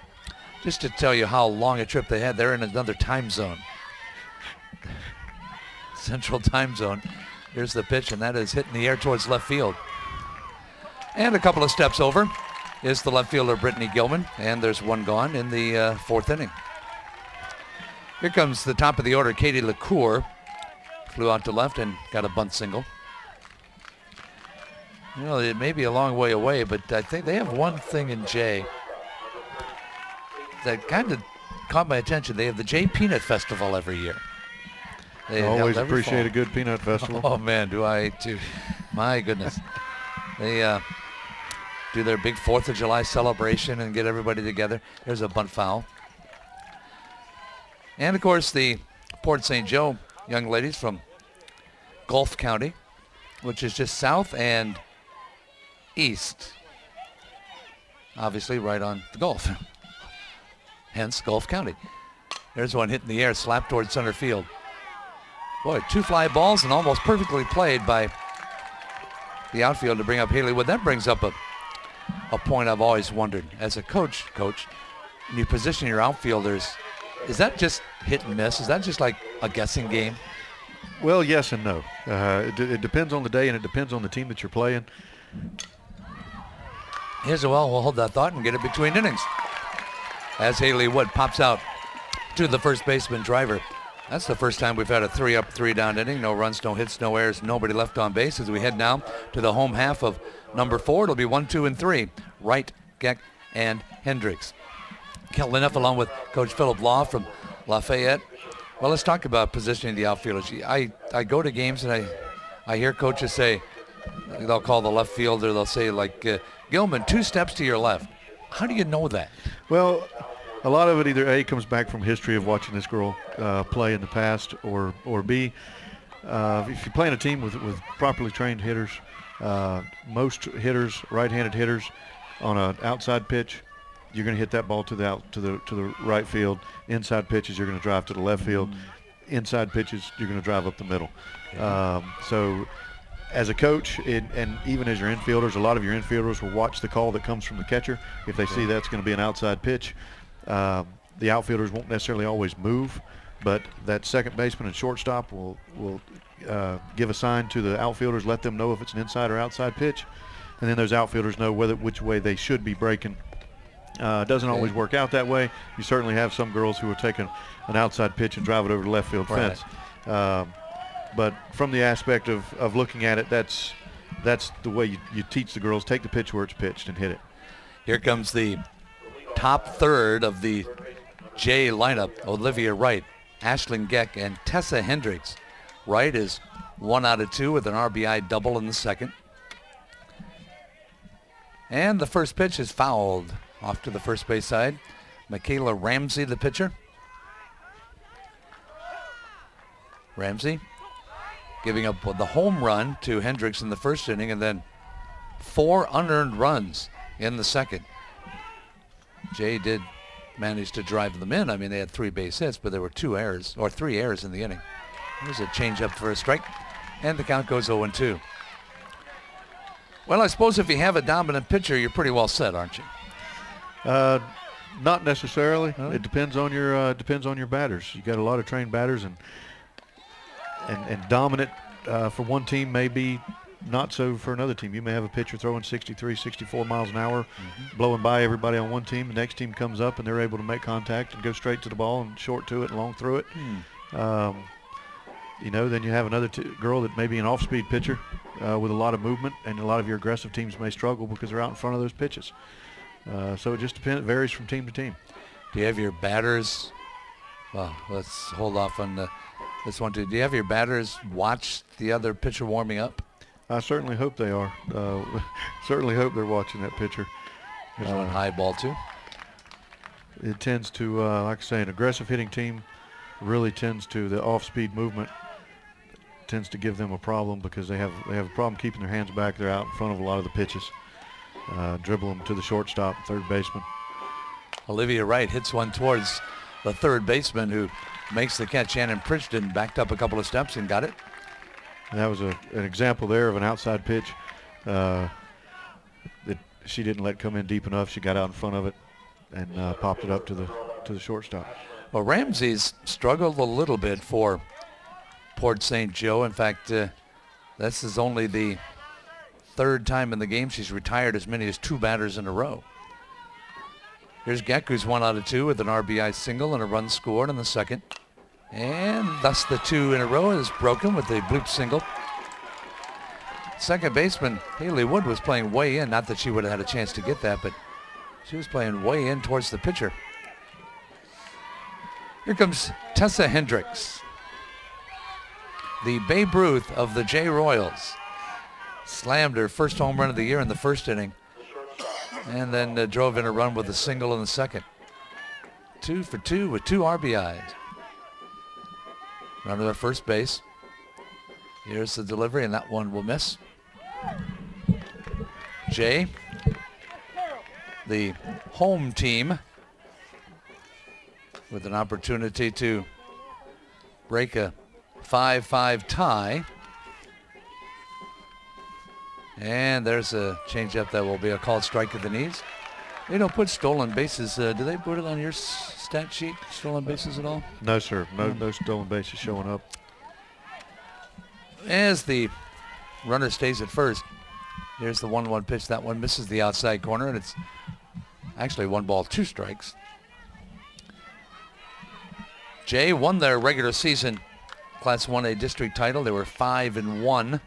just to tell you how long a trip they had, they're in another time zone. Central time zone. Here's the pitch, and that is hit in the air towards left field. And a couple of steps over is the left fielder, Brittany Gilman, and there's one gone in the fourth inning. Here comes the top of the order, Katie LaCour. Flew out to left and got a bunt single. You know, it may be a long way away, but I think they have one thing in Jay that kind of caught my attention. They have the Jay Peanut Festival every year. I always appreciate a good peanut festival. Oh, man, do I too. My goodness. They do their big 4th of July celebration and get everybody together. There's a bunt foul. And, of course, the Port St. Joe young ladies from Gulf County, which is just south and east. Obviously right on the Gulf. Hence, Gulf County. There's one hit in the air, slapped towards center field. Boy, 2 fly balls and almost perfectly played by the outfield to bring up Haley Wood. That brings up a point I've always wondered. As a coach, when you position your outfielders, is that just hit and miss? Is that just like a guessing game? Well, yes and no. It depends on the day, and it depends on the team that you're playing. Here's we'll hold that thought and get it between innings. As Haley Wood pops out to the first baseman driver. That's the first time we've had a 3-up, 3-down inning. No runs, no hits, no errors, nobody left on base. As we head now to the home half of number 4, it'll be 1, 2, and 3. Wright, Geck, and Hendricks. Kel Lineff along with Coach Philip Law from Lafayette. Well, let's talk about positioning the outfielders. I go to games and I hear coaches say, they'll call the left fielder, they'll say like, Gilman, 2 steps to your left. How do you know that? Well, a lot of it either A, comes back from history of watching this girl play in the past, or B, if you play in a team with properly trained hitters, most hitters, right-handed hitters, on an outside pitch, you're going to hit that ball to the right field. Inside pitches, you're going to drive to the left field. Inside pitches, you're going to drive up the middle. So as a coach, and even as your infielders, a lot of your infielders will watch the call that comes from the catcher. If they see that's going to be an outside pitch, the outfielders won't necessarily always move, but that second baseman and shortstop will give a sign to the outfielders, let them know if it's an inside or outside pitch, and then those outfielders know which way they should be breaking Doesn't always work out that way. You certainly have some girls who will take an outside pitch and drive it over the left field fence. But from the aspect of looking at it, that's the way you teach the girls. Take the pitch where it's pitched and hit it. Here comes the top third of the J lineup. Olivia Wright, Ashlyn Geck, and Tessa Hendricks. Wright is 1 out of 2 with an RBI double in the second. And the first pitch is fouled off to the first base side. Michaela Ramsey, the pitcher. Ramsey giving up the home run to Hendricks in the first inning, and then 4 unearned runs in the second. Jay did manage to drive them in. I mean, they had 3 base hits, but there were 3 errors in the inning. There's a changeup for a strike, and the count goes 0-2. Well, I suppose if you have a dominant pitcher, you're pretty well set, aren't you? Not necessarily. Huh? It depends on your batters. You got a lot of trained batters, and dominant for one team may be not so for another team. You may have a pitcher throwing 63, 64 miles an hour, blowing by everybody on one team. The next team comes up and they're able to make contact and go straight to the ball and short to it and long through it. Then you have another girl that may be an off-speed pitcher with a lot of movement, and a lot of your aggressive teams may struggle because they're out in front of those pitches. So it just depends. It varies from team to team. Do you have your batters? Well, let's hold off on this one too. Do you have your batters watch the other pitcher warming up? I certainly hope they are. Certainly hope they're watching that pitcher. Here's one high ball too. It tends to, like I say, an aggressive hitting team really tends to, the off-speed movement tends to give them a problem because they have a problem keeping their hands back. They're out in front of a lot of the pitches. Dribble them to the shortstop, third baseman. Olivia Wright hits one towards the third baseman, who makes the catch. Shannon Princeton backed up a couple of steps and got it. And that was an example there of an outside pitch that she didn't let come in deep enough. She got out in front of it and popped it up to the shortstop. Well, Ramsey's struggled a little bit for Port St. Joe. In fact, this is only the 3rd time in the game she's retired as many as 2 batters in a row. Here's Geck, who's 1 out of 2 with an RBI single and a run scored in the second. And thus the 2 in a row is broken with a bloop single. Second baseman Haley Wood was playing way in. Not that she would have had a chance to get that, but she was playing way in towards the pitcher. Here comes Tessa Hendricks, the Babe Ruth of the J Royals. Slammed her first home run of the year in the first inning, and then drove in a run with a single in the second. 2 for 2 with 2 RBIs. Runner at first base. Here's the delivery, and that one will miss. Jay, the home team, with an opportunity to break a 5-5 tie. And there's a changeup that will be a called strike at the knees. They don't put stolen bases. Do they put it on your stat sheet, stolen bases at all? No, sir. No stolen bases showing up. As the runner stays at first, here's the 1-1 pitch. That one misses the outside corner, and it's actually 1 ball, 2 strikes. Jay won their regular season Class 1A district title. They were 5-1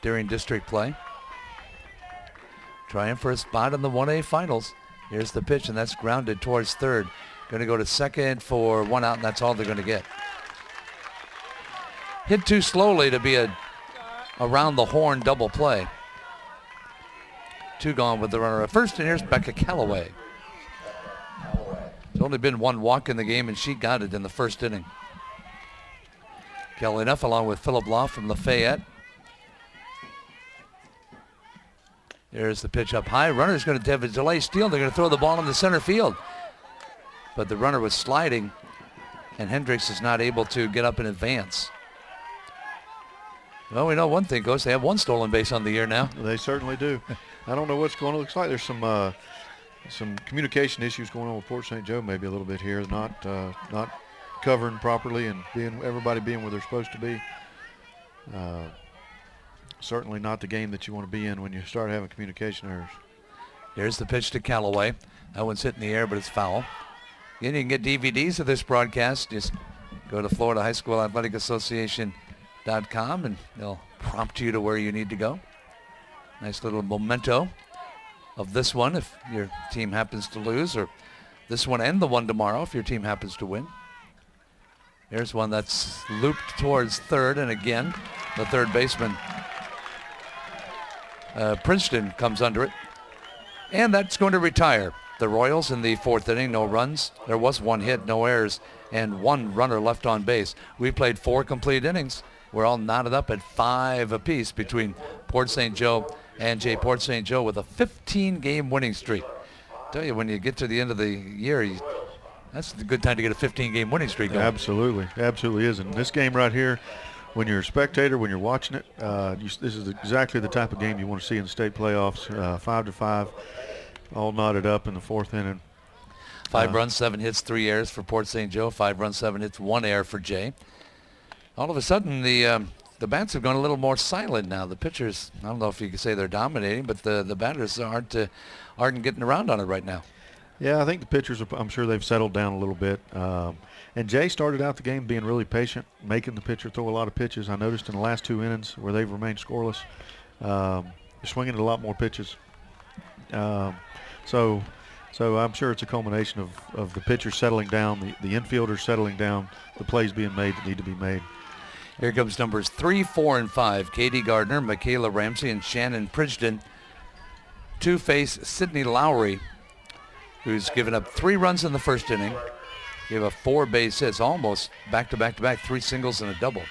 during district play. Trying for a spot in the 1A finals. Here's the pitch, and that's grounded towards third. Going to go to second for 1 out, and that's all they're going to get. Hit too slowly to be a around the horn double play. 2 gone with the runner at first, and here's Becca Calloway. There's only been 1 walk in the game, and she got it in the first inning. Kelly Neff along with Philip Law from Lafayette. There's the pitch up high. Runner's going to have a delay steal. They're going to throw the ball in the center field. But the runner was sliding, and Hendricks is not able to get up in advance. Well, we know one thing, Coach. They have 1 stolen base on the year now. They certainly do. I don't know what's going on. It looks like there's some communication issues going on with Port St. Joe maybe a little bit here. Not covering properly and everybody being where they're supposed to be. Certainly not the game that you want to be in when you start having communication errors. Here's the pitch to Callaway. That one's hit in the air, but it's foul. Again, you can get DVDs of this broadcast. Just go to Florida High School Athletic Association.com and they'll prompt you to where you need to go. Nice little memento of this one if your team happens to lose, or this one and the one tomorrow if your team happens to win. Here's one that's looped towards third, and again, the third baseman, Princeton, comes under it. And that's going to retire the Royals in the fourth inning. No runs. There was one hit, no errors, and one runner left on base. We played 4 complete innings. We're all knotted up at 5 apiece between Port St. Joe and J. Port St. Joe with a 15-game winning streak. I tell you, when you get to the end of the year, that's a good time to get a 15-game winning streak going. Absolutely. Absolutely is. And this game right here, when you're a spectator, when you're watching it, this is exactly the type of game you want to see in the state playoffs. 5-5, all knotted up in the fourth inning. 5 runs, 7 hits, 3 errors for Port St. Joe. 5 runs, 7 hits, 1 error for Jay. All of a sudden, the bats have gone a little more silent now. The pitchers, I don't know if you could say they're dominating, but the batters aren't getting around on it right now. Yeah, I think the pitchers, I'm sure they've settled down a little bit. And Jay started out the game being really patient, making the pitcher throw a lot of pitches. I noticed in the last 2 innings where they've remained scoreless, they're swinging at a lot more pitches. So I'm sure it's a culmination of the pitcher settling down, the infielders settling down, the plays being made that need to be made. Here comes numbers 3, 4, and 5. Katie Gardner, Michaela Ramsey, and Shannon Pridgeton to face Sydney Lowry, who's given up 3 runs in the first inning. Gave up 4 base hits, almost back-to-back-to-back, 3 singles and a double.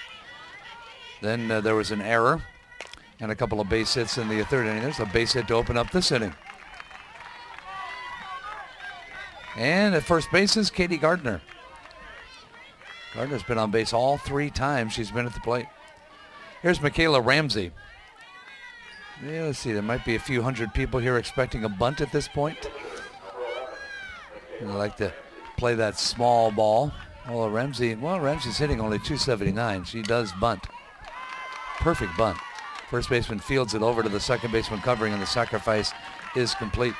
Then there was an error and a couple of base hits in the third inning. There's a base hit to open up this inning. And at first base is Katie Gardner. Gardner's been on base all 3 times she's been at the plate. Here's Michaela Ramsey. Yeah, let's see, there might be a few hundred people here expecting a bunt at this point. They like to play that small ball. Ramsey's hitting only 279. She does bunt. Perfect bunt. First baseman fields it over to the second baseman covering, and the sacrifice is complete.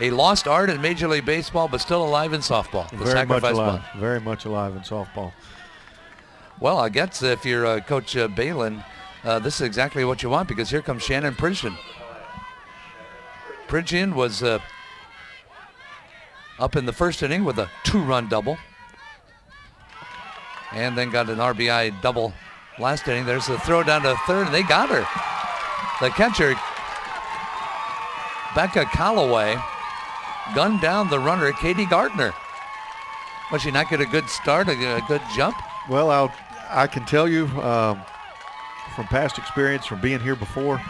A lost art in Major League Baseball, but still alive in softball. The Very much sacrifice alive. bunt. Very much alive in softball. Well, I guess if you're Coach Balin, this is exactly what you want, because here comes Shannon Pridgeton. Pridgeton was up in the first inning with a 2-run double, and then got an RBI double last inning. There's a throw down to third, and they got her. The catcher, Becca Callaway, gunned down the runner, Katie Gardner. Was she not get a good start, a good jump? Well, I can tell you from past experience, from being here before,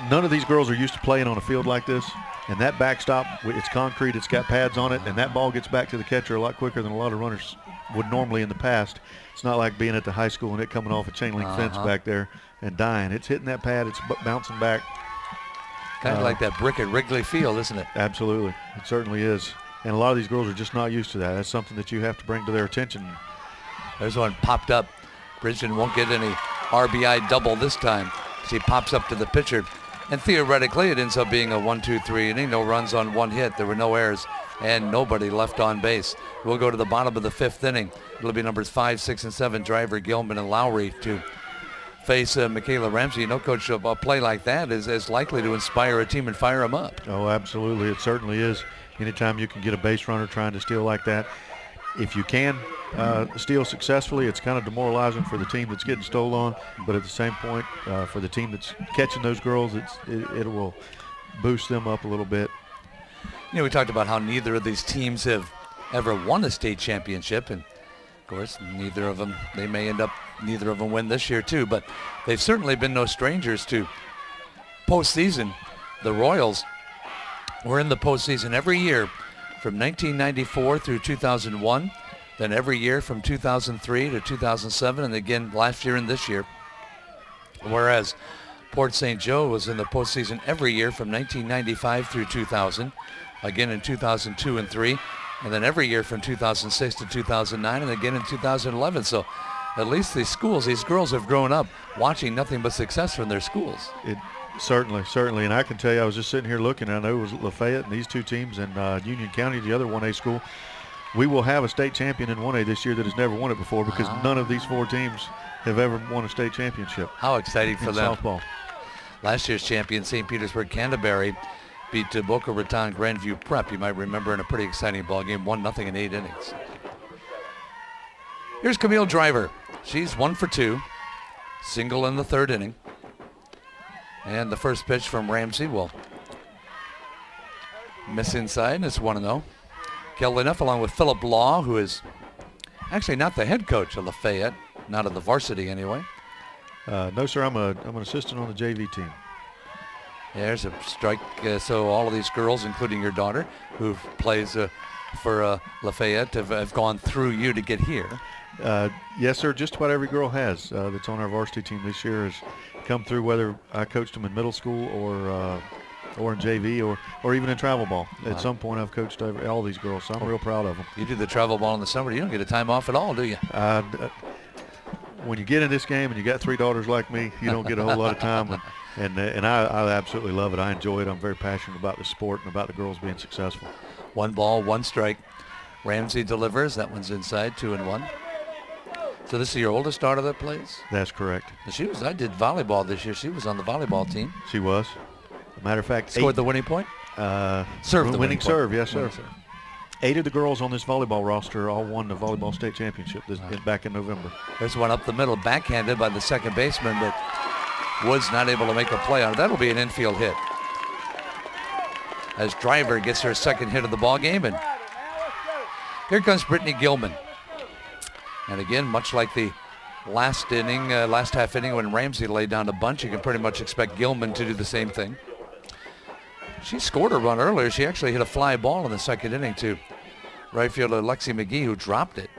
none of these girls are used to playing on a field like this. And that backstop, it's concrete, it's got pads on it, and that ball gets back to the catcher a lot quicker than a lot of runners would normally in the past. It's not like being at the high school and it coming off a chain link fence back there and dying. It's hitting that pad, it's bouncing back. Kind of like that brick at Wrigley Field, isn't it? Absolutely. It certainly is. And a lot of these girls are just not used to that. That's something that you have to bring to their attention. There's one popped up. Bridgeton won't get any RBI double this time. She pops up to the pitcher. And theoretically, it ends up being a 1-2-3 inning. No runs on 1 hit. There were no errors and nobody left on base. We'll go to the bottom of the 5th inning. It'll be numbers 5, 6, and 7, Driver, Gilman, and Lowry to face Michaela Ramsey. You know, Coach, a play like that is likely to inspire a team and fire them up. Oh, absolutely. It certainly is. Anytime you can get a base runner trying to steal like that, if you can steal successfully, it's kind of demoralizing for the team that's getting stole on. But at the same point, for the team that's catching those girls, it will boost them up a little bit. You know, we talked about how neither of these teams have ever won a state championship, and of course, neither of them win this year too, but they've certainly been no strangers to postseason. The Royals were in the postseason every year from 1994 through 2001, then every year from 2003 to 2007, and again last year and this year. Whereas Port St. Joe was in the postseason every year from 1995 through 2000, again in 2002 and 3, and then every year from 2006 to 2009, and again in 2011. So at least these girls have grown up watching nothing but success from their schools. Certainly. And I can tell you, I was just sitting here looking. I know it was Lafayette and these two teams and Union County, the other 1A school. We will have a state champion in 1A this year that has never won it before because none of these 4 teams have ever won a state championship. How exciting for in them. softball. Last year's champion, St. Petersburg Canterbury, beat Boca Raton Grandview Prep. You might remember in a pretty exciting ball game, 1-0 in 8 innings. Here's Camille Driver. She's 1 for 2. Single in the 3rd inning. And the first pitch from Ramsey will miss inside, and it's 1-0. Kelly Neff along with Philip Law, who is actually not the head coach of Lafayette, not of the varsity anyway. No, sir, I'm an assistant on the JV team. There's a strike. So all of these girls, including your daughter, who plays for Lafayette, have gone through you to get here. Yes, sir. Just about every girl that's on our varsity team this year has come through, whether I coached them in middle school or in JV or even in travel ball. Wow. At some point, I've coached all these girls, so I'm real proud of them. You do the travel ball in the summer. You don't get a time off at all, do you? When you get in this game and you got 3 daughters like me, you don't get a whole lot of time. And I absolutely love it. I enjoy it. I'm very passionate about the sport and about the girls being successful. 1 ball, 1 strike. Ramsey delivers. That one's inside, 2-1. So this is your oldest daughter that plays? That's correct. I did volleyball this year. She was on the volleyball team. She was. As a matter of fact, Scored the winning point? Served the winning serve, yes, sir. Winning serve. 8 of the girls on this volleyball roster all won the volleyball state championship back in November. There's one up the middle, backhanded by the second baseman, but Woods not able to make a play on it. That'll be an infield hit. As Driver gets her second hit of the ball game, and here comes Brittany Gilman. And again, much like the last half inning when Ramsey laid down a bunch, you can pretty much expect Gilman to do the same thing. She scored a run earlier. She actually hit a fly ball in the second inning to right fielder Lexi McGee, who dropped it.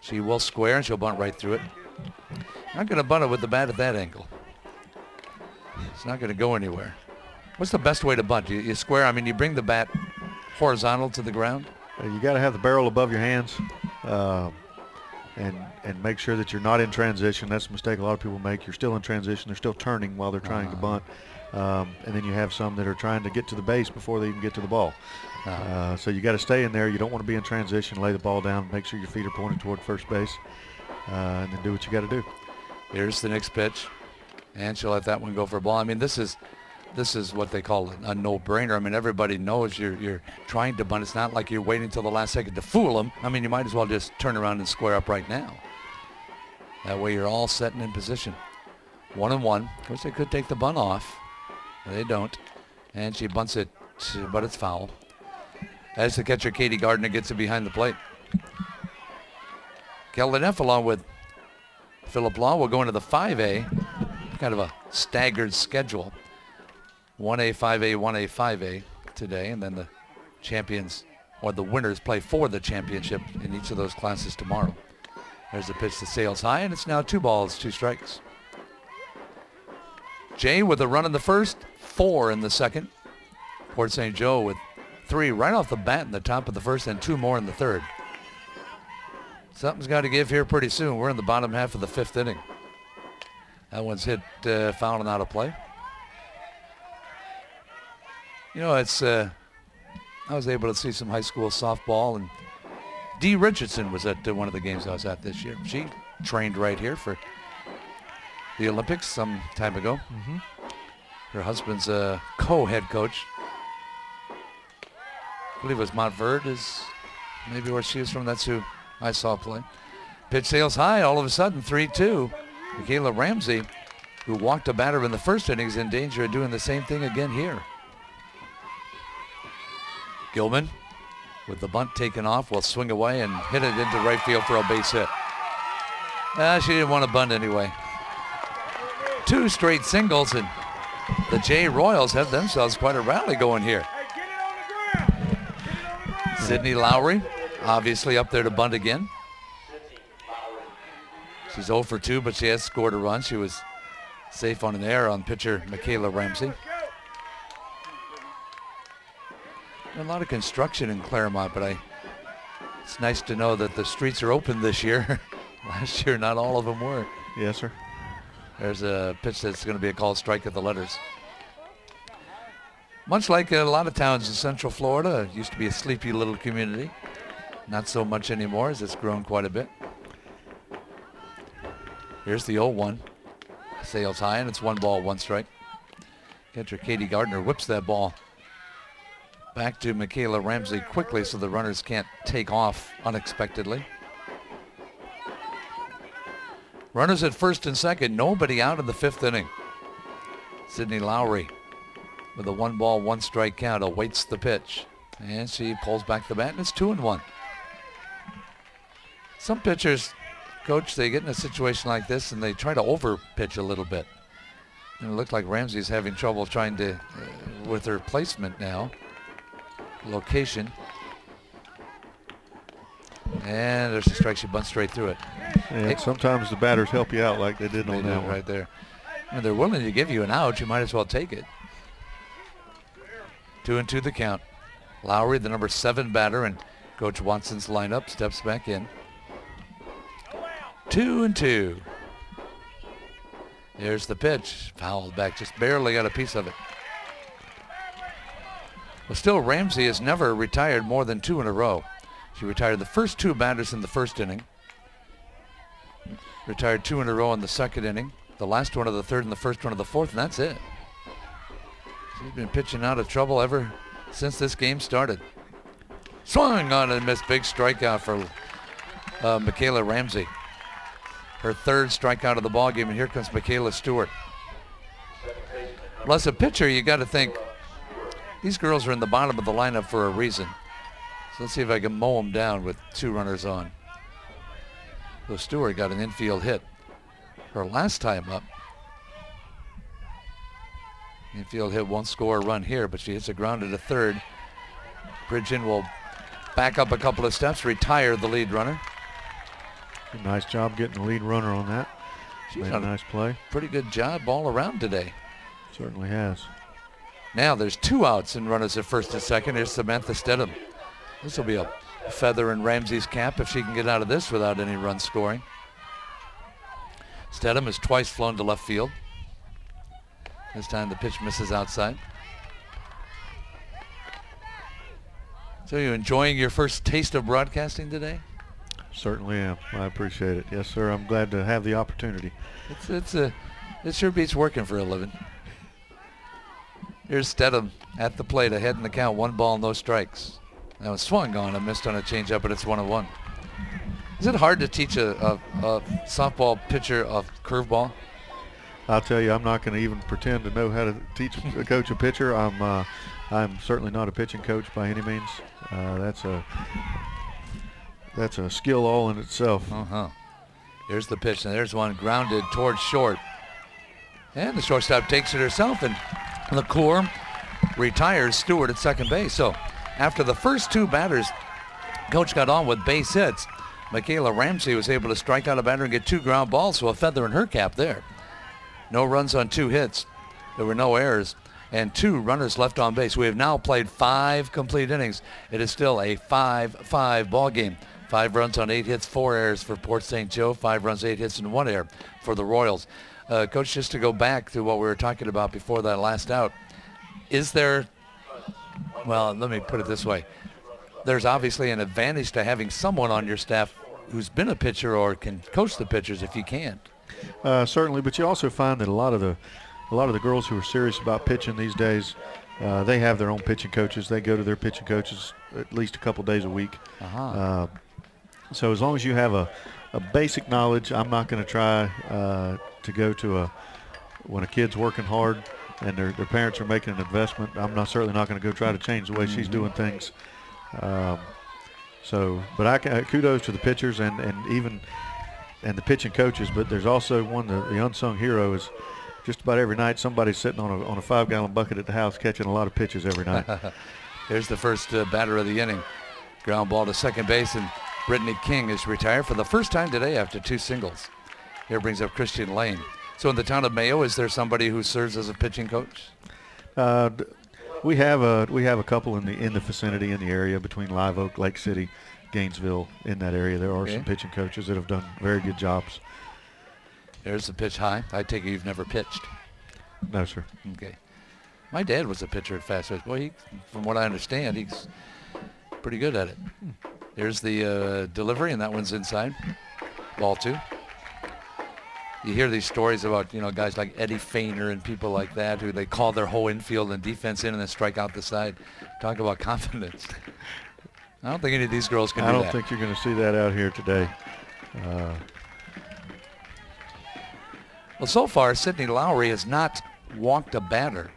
She will square, and she'll bunt right through it. Not going to bunt it with the bat at that angle. It's not going to go anywhere. What's the best way to bunt? You square, I mean, you bring the bat horizontal to the ground? You got to have the barrel above your hands and make sure that you're not in transition. That's a mistake a lot of people make. You're still in transition. They're still turning while they're trying to bunt. And then you have some that are trying to get to the base before they even get to the ball. So you got to stay in there. You don't want to be in transition. Lay the ball down. Make sure your feet are pointed toward first base. And then do what you got to do. Here's the next pitch. And she'll let that one go for a ball. I mean, this is what they call a no-brainer. I mean, everybody knows you're trying to bunt. It's not like you're waiting until the last second to fool them. I mean, you might as well just turn around and square up right now. That way you're all set and in position. 1-1. Of course, they could take the bunt off. They don't. And she bunts it, but it's foul. As the catcher, Katie Gardner, gets it behind the plate. Kelly Neff, along with Philip Law, will go into the 5A. Kind of a staggered schedule. 1A, 5A, 1A, 5A today, and then the champions, or the winners, play for the championship in each of those classes tomorrow. There's the pitch that sails high, and it's now 2 balls, 2 strikes. Jay with a run in the first, 4 in the second. Port St. Joe with 3 right off the bat in the top of the first and 2 more in the third. Something's got to give here pretty soon. We're in the bottom half of the 5th inning. That one's hit foul and out of play. You know, it's I was able to see some high school softball, and Dee Richardson was at one of the games I was at this year. She trained right here for the Olympics some time ago. Mm-hmm. Her husband's a co-head coach. I believe it was Montverde is maybe where she is from. That's who I saw play. Pitch sails high. All of a sudden, 3-2. Michaela Ramsey, who walked a batter in the first inning, is in danger of doing the same thing again here. Gilman, with the bunt taken off, will swing away and hit it into right field for a base hit. She didn't want to bunt anyway. 2 straight singles, and the Jay Royals have themselves quite a rally going here. Sydney Lowry, obviously up there to bunt again. She's 0 for 2, but she has scored a run. She was safe on an error on pitcher Michaela Ramsey. A lot of construction in Clearmont, but it's nice to know that the streets are open this year. Last year, not all of them were. Yes, sir. There's a pitch that's going to be a called strike at the letters. Much like a lot of towns in Central Florida, it used to be a sleepy little community. Not so much anymore as it's grown quite a bit. Here's the 0-1. Sails high, and it's 1 ball, 1 strike. Catcher Katie Gardner whips that ball back to Michaela Ramsey quickly so the runners can't take off unexpectedly. Runners at first and second, nobody out in the 5th inning. Sydney Lowry with a 1 ball, 1 strike count awaits the pitch. And she pulls back the bat, and it's 2-1. Some pitchers, Coach, they get in a situation like this and they try to over pitch a little bit. And it looked like Ramsey's having trouble trying to, with her placement now. Location. And there's a strike. She bunts straight through it. Yeah, sometimes the batters help you out like they did on that one. Right there. And they're willing to give you an out. You might as well take it. 2-2 the count. Lowry, the number 7 batter, and Coach Watson's lineup steps back in. 2-2. There's the pitch. Fouled back. Just barely got a piece of it. Well, still, Ramsey has never retired more than 2 in a row. She retired the first 2 batters in the 1st inning. Retired 2 in a row in the 2nd inning. The last one of the 3rd and the first one of the 4th, and that's it. She's been pitching out of trouble ever since this game started. Swung on and missed. Big strikeout for Michaela Ramsey. Her 3rd strikeout of the ball game, and here comes Michaela Stewart. Well, as a pitcher, you got to think these girls are in the bottom of the lineup for a reason. So let's see if I can mow them down with 2 runners on. So Stewart got an infield hit her last time up. Infield hit won't score a run here, but she hits a ground at 3rd. Bridgen will back up a couple of steps, retire the lead runner. Nice job getting the lead runner on that. She's made done a nice play. Pretty good job all around today. Certainly has. Now there's 2 outs and runners at first and second. Here's Samantha Stedham. This will be a feather in Ramsey's cap if she can get out of this without any run scoring. Stedham has twice flown to left field. This time the pitch misses outside. So you enjoying your first taste of broadcasting today? Certainly am. I appreciate it. Yes, sir. I'm glad to have the opportunity. It sure beats working for a living. Here's Stedham at the plate, ahead in the count, 1 ball, no strikes. That was swung on and missed on a changeup, but it's 1-1. Is it hard to teach a softball pitcher a curveball? I'll tell you, I'm not going to even pretend to know how to coach a pitcher. I'm certainly not a pitching coach by any means. That's a skill all in itself. Here's the pitch, and there's one grounded towards short. And the shortstop takes it herself, and LaCour retires Stewart at second base. So after the first 2 batters, Coach got on with base hits. Michaela Ramsey was able to strike out a batter and get 2 ground balls, so a feather in her cap there. No runs on 2 hits. There were no errors. And 2 runners left on base. We have now played 5 complete innings. It is still a 5-5 ball game. 5 runs on 8 hits, 4 errors for Port St. Joe. 5 runs, 8 hits, and 1 error for the Royals. Coach, just to go back to what we were talking about before that last out, is there, well, let me put it this way. There's obviously an advantage to having someone on your staff who's been a pitcher or can coach the pitchers if you can't. Certainly, but you also find that a lot of the girls who are serious about pitching these days, they have their own pitching coaches. They go to their pitching coaches at least a couple days a week. So as long as you have a basic knowledge, I'm not going to try to go to when a kid's working hard and their parents are making an investment. I'm certainly not going to go try to change the way she's doing things. But kudos to the pitchers and the pitching coaches. But there's also the unsung hero is just about every night somebody's sitting on a 5-gallon bucket at the house catching a lot of pitches every night. Here's the first batter of the inning. Ground ball to second base, and Brittany King is retired for the first time today after 2 singles. Here brings up Christian Lane. So in the town of Mayo, is there somebody who serves as a pitching coach? We have a couple in the vicinity, in the area between Live Oak, Lake City, Gainesville. In that area, there are some pitching coaches that have done very good jobs. There's the pitch high. I take it you've never pitched. No, sir. Okay. My dad was a pitcher at Fast. Boy, from what I understand, he's pretty good at it. There's the delivery, and that one's inside. Ball 2. You hear these stories about, guys like Eddie Feigner and people like that who they call their whole infield and defense in and then strike out the side. Talk about confidence. I don't think any of these girls can do that. I don't think you're going to see that out here today. Well, so far, Sydney Lowry has not walked a batter.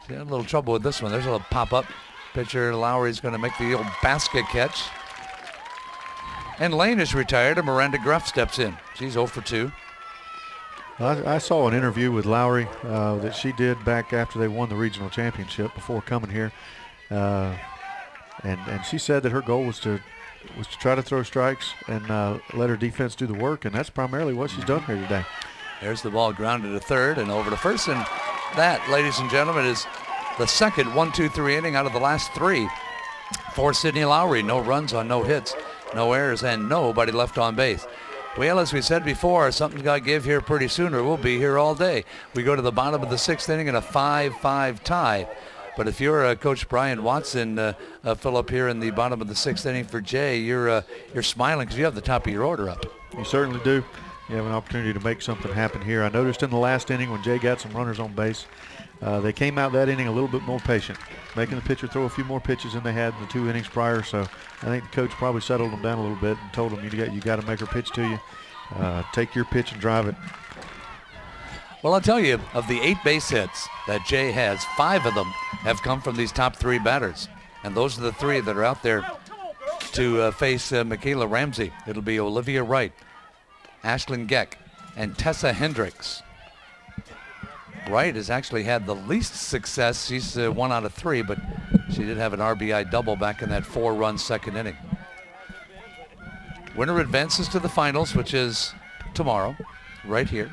She had a little trouble with this one. There's a little pop-up. Pitcher Lowry's going to make the old basket catch. And Lane is retired, and Miranda Gruff steps in. She's 0 for 2. I saw an interview with Lowry that she did back after they won the regional championship before coming here. And she said that her goal was to try to throw strikes and let her defense do the work, and that's primarily what she's done here today. There's the ball grounded to third and over to first, and that, ladies and gentlemen, is the second 1-2-3 inning out of the last 3 for Sydney Lowry. No runs on no hits, no errors, and nobody left on base. Well, as we said before, something's got to give here pretty soon or we'll be here all day. We go to the bottom of the 6th inning in a 5-5 tie. But if you're Coach Brian Watson, Philip, here in the bottom of the 6th inning for Jay, you're smiling because you have the top of your order up. You certainly do. You have an opportunity to make something happen here. I noticed in the last inning when Jay got some runners on base, they came out that inning a little bit more patient, making the pitcher throw a few more pitches than they had in the 2 innings prior. So I think the coach probably settled them down a little bit and told them you got to make her pitch to you. Take your pitch and drive it. Well, I'll tell you, of the 8 base hits that Jay has, 5 of them have come from these top 3 batters. And those are the 3 that are out there to face Michaela Ramsey. It'll be Olivia Wright, Ashlyn Geck, and Tessa Hendricks. Wright has actually had the least success. She's 1 out of 3, but she did have an RBI double back in that 4-run second inning. Winner advances to the finals, which is tomorrow, right here.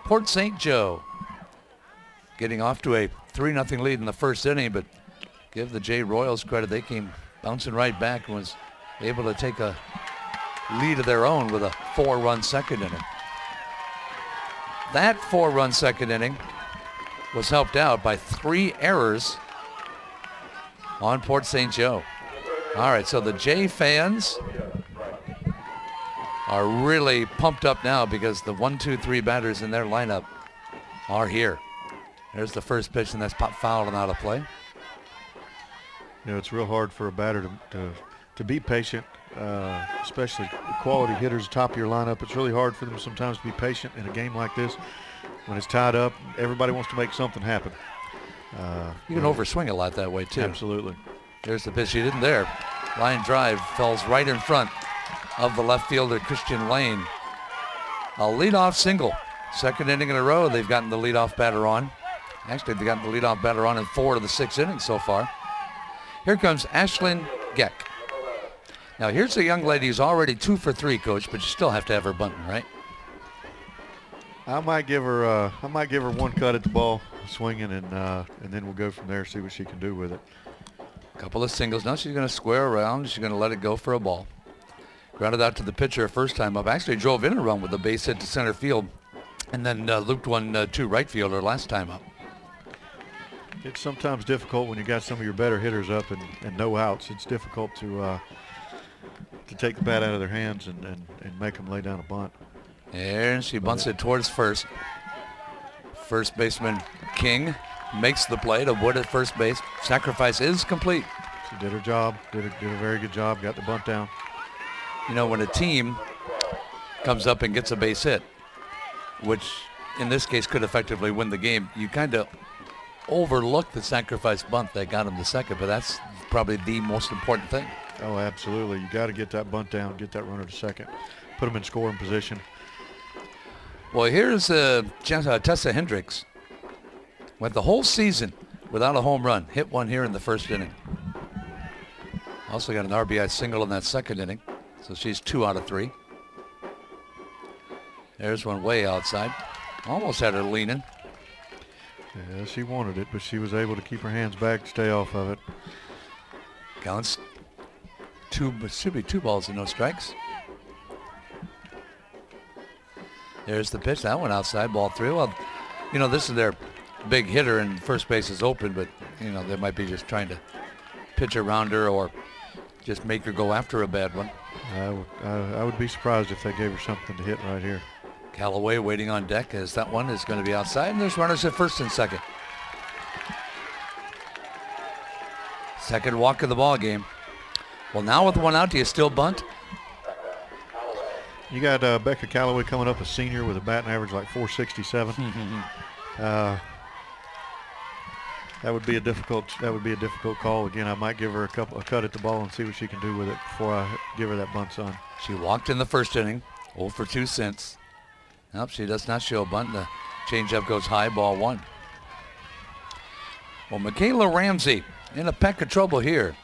Port St. Joe getting off to a 3-0 lead in the first inning, but give the Jay Royals credit. They came bouncing right back and was able to take a lead of their own with a 4-run second inning. That 4-run second inning was helped out by 3 errors on Port St. Joe. All right, so the Jay fans are really pumped up now because the 1-2-3 batters in their lineup are here. There's the first pitch, and that's popped foul and out of play. It's real hard for a batter to be patient, especially quality hitters top of your lineup. It's really hard for them sometimes to be patient in a game like this. When it's tied up, everybody wants to make something happen. You can overswing a lot that way, too. Absolutely. There's the pitch he didn't there. Line drive falls right in front of the left fielder, Christian Lane. A leadoff single. Second inning in a row, they've gotten the leadoff batter on. Actually, they've gotten the leadoff batter on in 4 of the 6 innings so far. Here comes Ashlyn Geck. Now, here's a young lady who's already 2 for 3, Coach, but you still have to have her bunting, right? I might give her 1 cut at the ball, swinging, and then we'll go from there, see what she can do with it. Couple of singles. Now she's going to square around. She's going to let it go for a ball. Grounded out to the pitcher first time up. Actually drove in a run with a base hit to center field, and then looped one to right fielder last time up. It's sometimes difficult when you got some of your better hitters up and no outs. It's difficult to take the bat out of their hands and make them lay down a bunt. And she bunts it towards first. First baseman King makes the play to Wood at first base. Sacrifice is complete. She did her job, did a very good job, got the bunt down. When a team comes up and gets a base hit, which in this case could effectively win the game, you kind of overlook the sacrifice bunt that got him to second, but that's probably the most important thing. Oh, absolutely. You got to get that bunt down, get that runner to second, put them in scoring position. Well, here's Tessa Hendricks. Went the whole season without a home run. Hit one here in the first inning. Also got an RBI single in that second inning. So she's 2 out of 3. There's one way outside. Almost had her leaning. Yeah, she wanted it, but she was able to keep her hands back to stay off of it. Counts 2, but should be 2 balls and no strikes. There's the pitch. That one outside, ball 3. Well, you know, this is their big hitter and first base is open, but, you know, they might be just trying to pitch around her or just make her go after a bad one. I would be surprised if they gave her something to hit right here. Callaway waiting on deck as that one is going to be outside, and there's runners at first and second. Second walk of the ball game. Well, now with one out, do you still bunt? You got Becca Callaway coming up, a senior with a batting average like 467. That would be a difficult call. Again, I might give her a cut at the ball and see what she can do with it before I give her that bunt sign. She walked in the first inning, 0 for 2 since. Nope, she does not show a bunt. The changeup goes high, ball 1. Well, Michaela Ramsey in a peck of trouble here.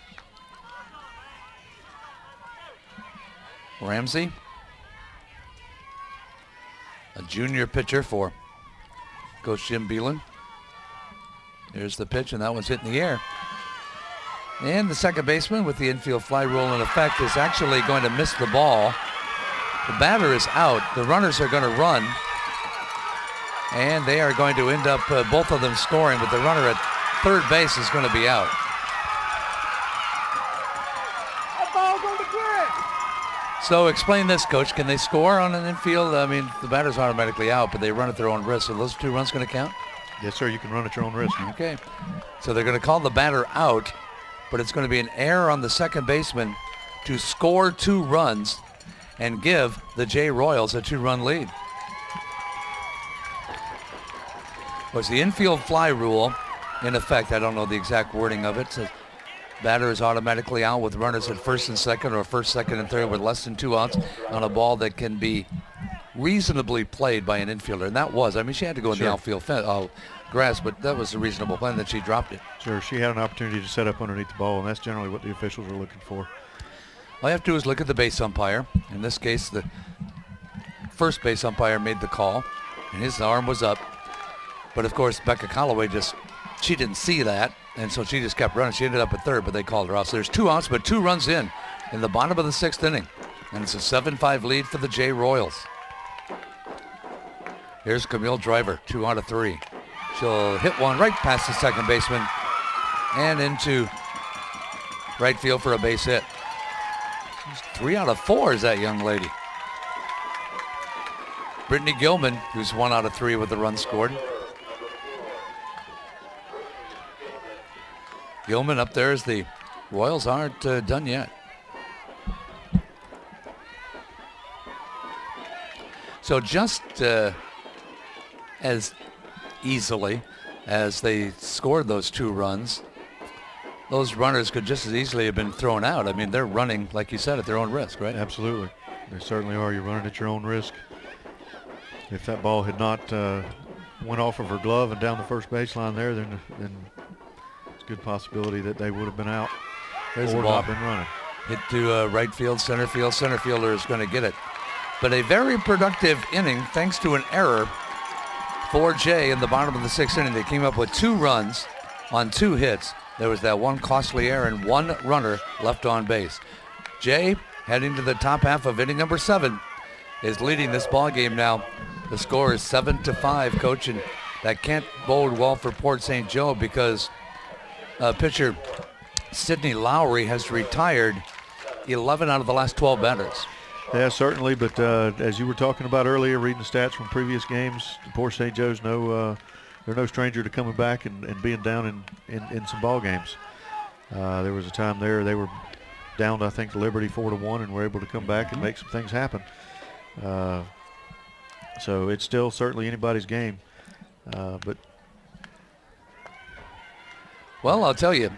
Ramsey, a junior pitcher for Coach Jim Beelan. There's the pitch, and that one's hit in the air. And the second baseman with the infield fly rule in effect is actually going to miss the ball. The batter is out. The runners are going to run. And they are going to end up both of them scoring, but the runner at third base is going to be out. That ball's on the grid. So explain this, Coach. Can they score on an infield? I mean, the batter's automatically out, but they run at their own risk. So those 2 runs going to count? Yes, sir. You can run at your own risk. Okay. So they're going to call the batter out, but it's going to be an error on the second baseman to score 2 runs and give the Jay Royals a 2-run lead. Was the infield fly rule in effect? I don't know the exact wording of it. Says batter is automatically out with runners at first and second, or first, second, and third with less than 2 outs on a ball that can be reasonably played by an infielder. And that was, I mean, she had to go in the outfield grass, but that was a reasonable play, and then she dropped it. Sure, she had an opportunity to set up underneath the ball, and that's generally what the officials are looking for. All you have to do is look at the base umpire. In this case, the first base umpire made the call, and his arm was up. But, of course, Becca Callaway she didn't see that, and so she just kept running. She ended up at third, but they called her off. So there's 2 outs, but 2 runs in the bottom of the 6th inning. And it's a 7-5 lead for the Jay Royals. Here's Camille Driver, 2 out of 3. She'll hit one right past the second baseman and into right field for a base hit. She's 3 out of 4 is that young lady. Brittany Gilman, who's 1 out of 3 with the run scored. Gilman up there as the Royals aren't done yet. So just as easily as they scored those 2 runs, those runners could just as easily have been thrown out. I mean, they're running, like you said, at their own risk, right? Absolutely. They certainly are. You're running at your own risk. If that ball had not went off of her glove and down the first baseline there, then it's a good possibility that they would have been out. There's or the ball. not been running. Hit to right field, center field. Center fielder is going to get it. But a very productive inning thanks to an error for Jay in the bottom of the 6th inning. They came up with 2 runs on 2 hits. There was that one costly error and 1 runner left on base. Jay, heading to the top half of inning number 7, is leading this ball game now. The score is 7-5, Coach, and that can't bode well for Port St. Joe because pitcher Sydney Lowry has retired 11 out of the last 12 batters. Yeah, certainly, but as you were talking about earlier, reading the stats from previous games, Port St. Joe's they're no stranger to coming back and being down in some ball games. There was a time there they were down, I think, to Liberty 4-1 and were able to come back and make some things happen. So it's still certainly anybody's game. But well, I'll tell you,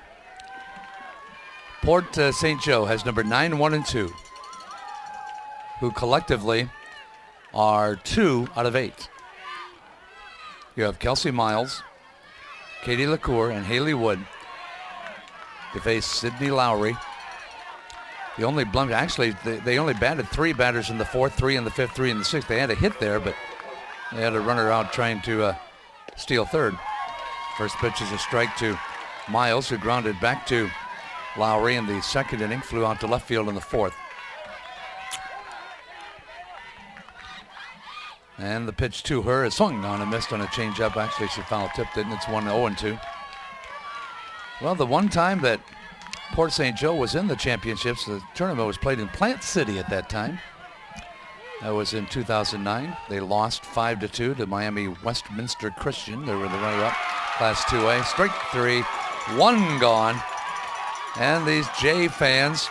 Port St. Joe has number 9, 1, and 2, who collectively are 2 out of 8. You have Kelsey Miles, Katie LaCour, and Haley Wood to face Sydney Lowry. The only blunt, actually, they only batted 3 batters in the 4th, 3 in the 5th, 3 in the 6th. They had a hit there, but they had a runner out trying to steal third. First pitch is a strike to Miles, who grounded back to Lowry in the 2nd inning, flew out to left field in the 4th. And the pitch to her is swung on and missed on a changeup. Actually, she foul tipped it, and it's 1-0-2. Well, the one time that Port St. Joe was in the championships, the tournament was played in Plant City at that time. That was in 2009. They lost 5-2 to Miami Westminster Christian. They were the runner-up, Class 2A. Strike three, one gone. And these J fans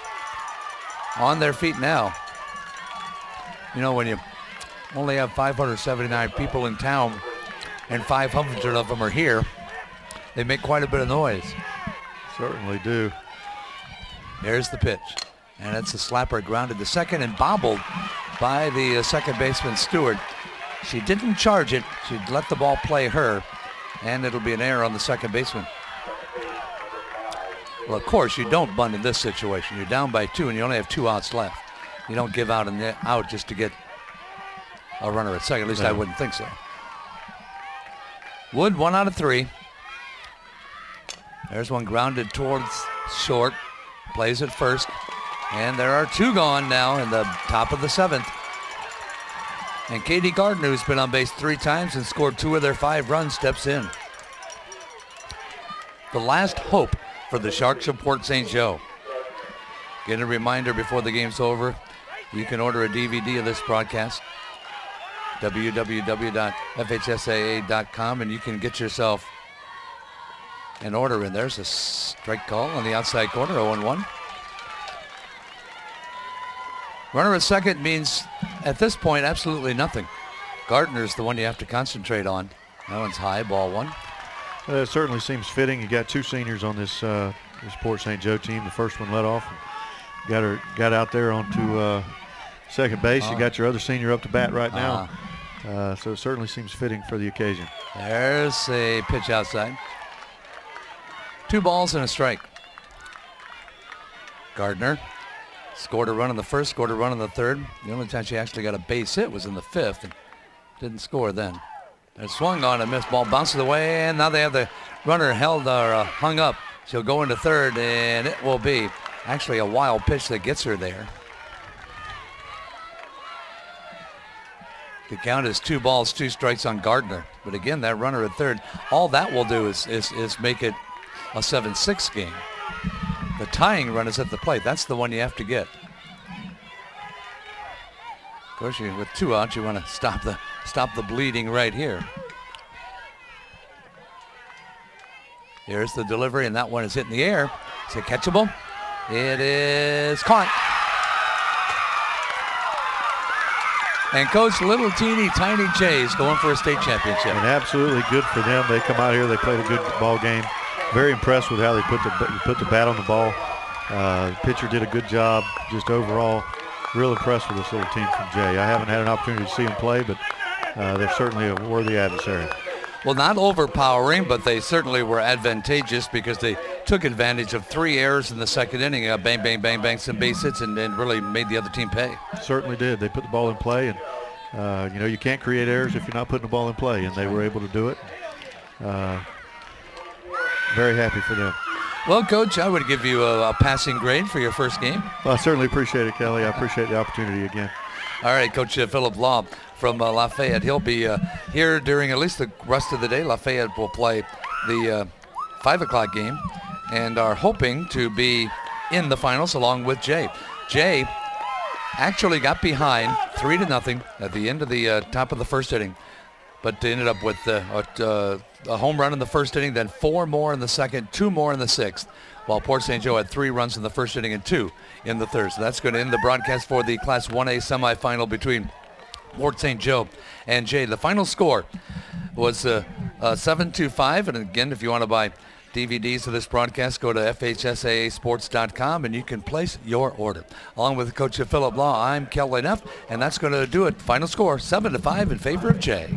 on their feet now. You know, when you only have 579 people in town and 500 of them are here, they make quite a bit of noise. Certainly do. There's the pitch. And it's a slapper grounded to second and bobbled by the second baseman Stewart. She didn't charge it. She let the ball play her. And it'll be an error on the second baseman. Well, of course, you don't bunt in this situation. You're down by 2 and you only have 2 outs left. You don't give out an out just to get a runner at second. At least I wouldn't think so. Wood, 1 out of 3. There's one grounded towards short. Plays at first. And there are 2 gone now in the top of the 7th. And Katie Gardner, who's been on base 3 times and scored 2 of their 5 runs, steps in. The last hope for the Sharks of Port St. Joe. Get a reminder before the game's over. You can order a DVD of this broadcast. www.fhsaa.com, and you can get yourself an order in. There's a strike call on the outside corner, 0-1. Runner at second means, at this point, absolutely nothing. Gardner's the one you have to concentrate on. That one's high, ball 1. It certainly seems fitting. You got 2 seniors on this Port St. Joe team. The first one led off. Got out there onto second base. You got your other senior up to bat right now. So it certainly seems fitting for the occasion. There's a pitch outside. 2 balls and a strike. Gardner scored a run in the first, scored a run in the third. The only time she actually got a base hit was in the 5th and didn't score then. It swung on a missed ball, bounces away, and now they have the runner held or hung up. She'll go into third, and it will be actually a wild pitch that gets her there. The count is 2 balls, 2 strikes on Gardner. But again, that runner at third, all that will do is make it a 7-6 game. The tying run is at the plate. That's the one you have to get. Of course, with 2 outs, you want to stop the bleeding right here. Here's the delivery, and that one is hit in the air. Is it catchable? It is caught. And Coach Little Teeny Tiny J's going for a state championship. And absolutely good for them. They come out here, they played a good ball game. Very impressed with how they put the bat on the ball. The pitcher did a good job. Just overall, real impressed with this little team from Jay. I haven't had an opportunity to see them play, but they're certainly a worthy adversary. Well, not overpowering, but they certainly were advantageous because they took advantage of 3 errors in the second inning. Bang, bang, bang, bang, some base hits, and really made the other team pay. Certainly did. They put the ball in play, and you can't create errors if you're not putting the ball in play, and they were able to do it. Very happy for them. Well, Coach, I would give you a passing grade for your first game. Well, I certainly appreciate it, Kelly. I appreciate the opportunity again. All right, Coach Philip Law from Lafayette. He'll be here during at least the rest of the day. Lafayette will play the 5 o'clock game and are hoping to be in the finals along with Jay. Jay actually got behind 3-0 at the end of the top of the first inning, but ended up with a home run in the first inning, then 4 more in the second, 2 more in the 6th, while Port St. Joe had 3 runs in the first inning and 2 in the third. So that's going to end the broadcast for the Class 1A semifinal between Port St. Joe and Jay. The final score was 7-5, and again, if you want to buy DVDs of this broadcast, go to FHSAAsports.com and you can place your order. Along with Coach Philip Law, I'm Kelly Neff, and that's going to do it. Final score, 7-5 in favor of Jay.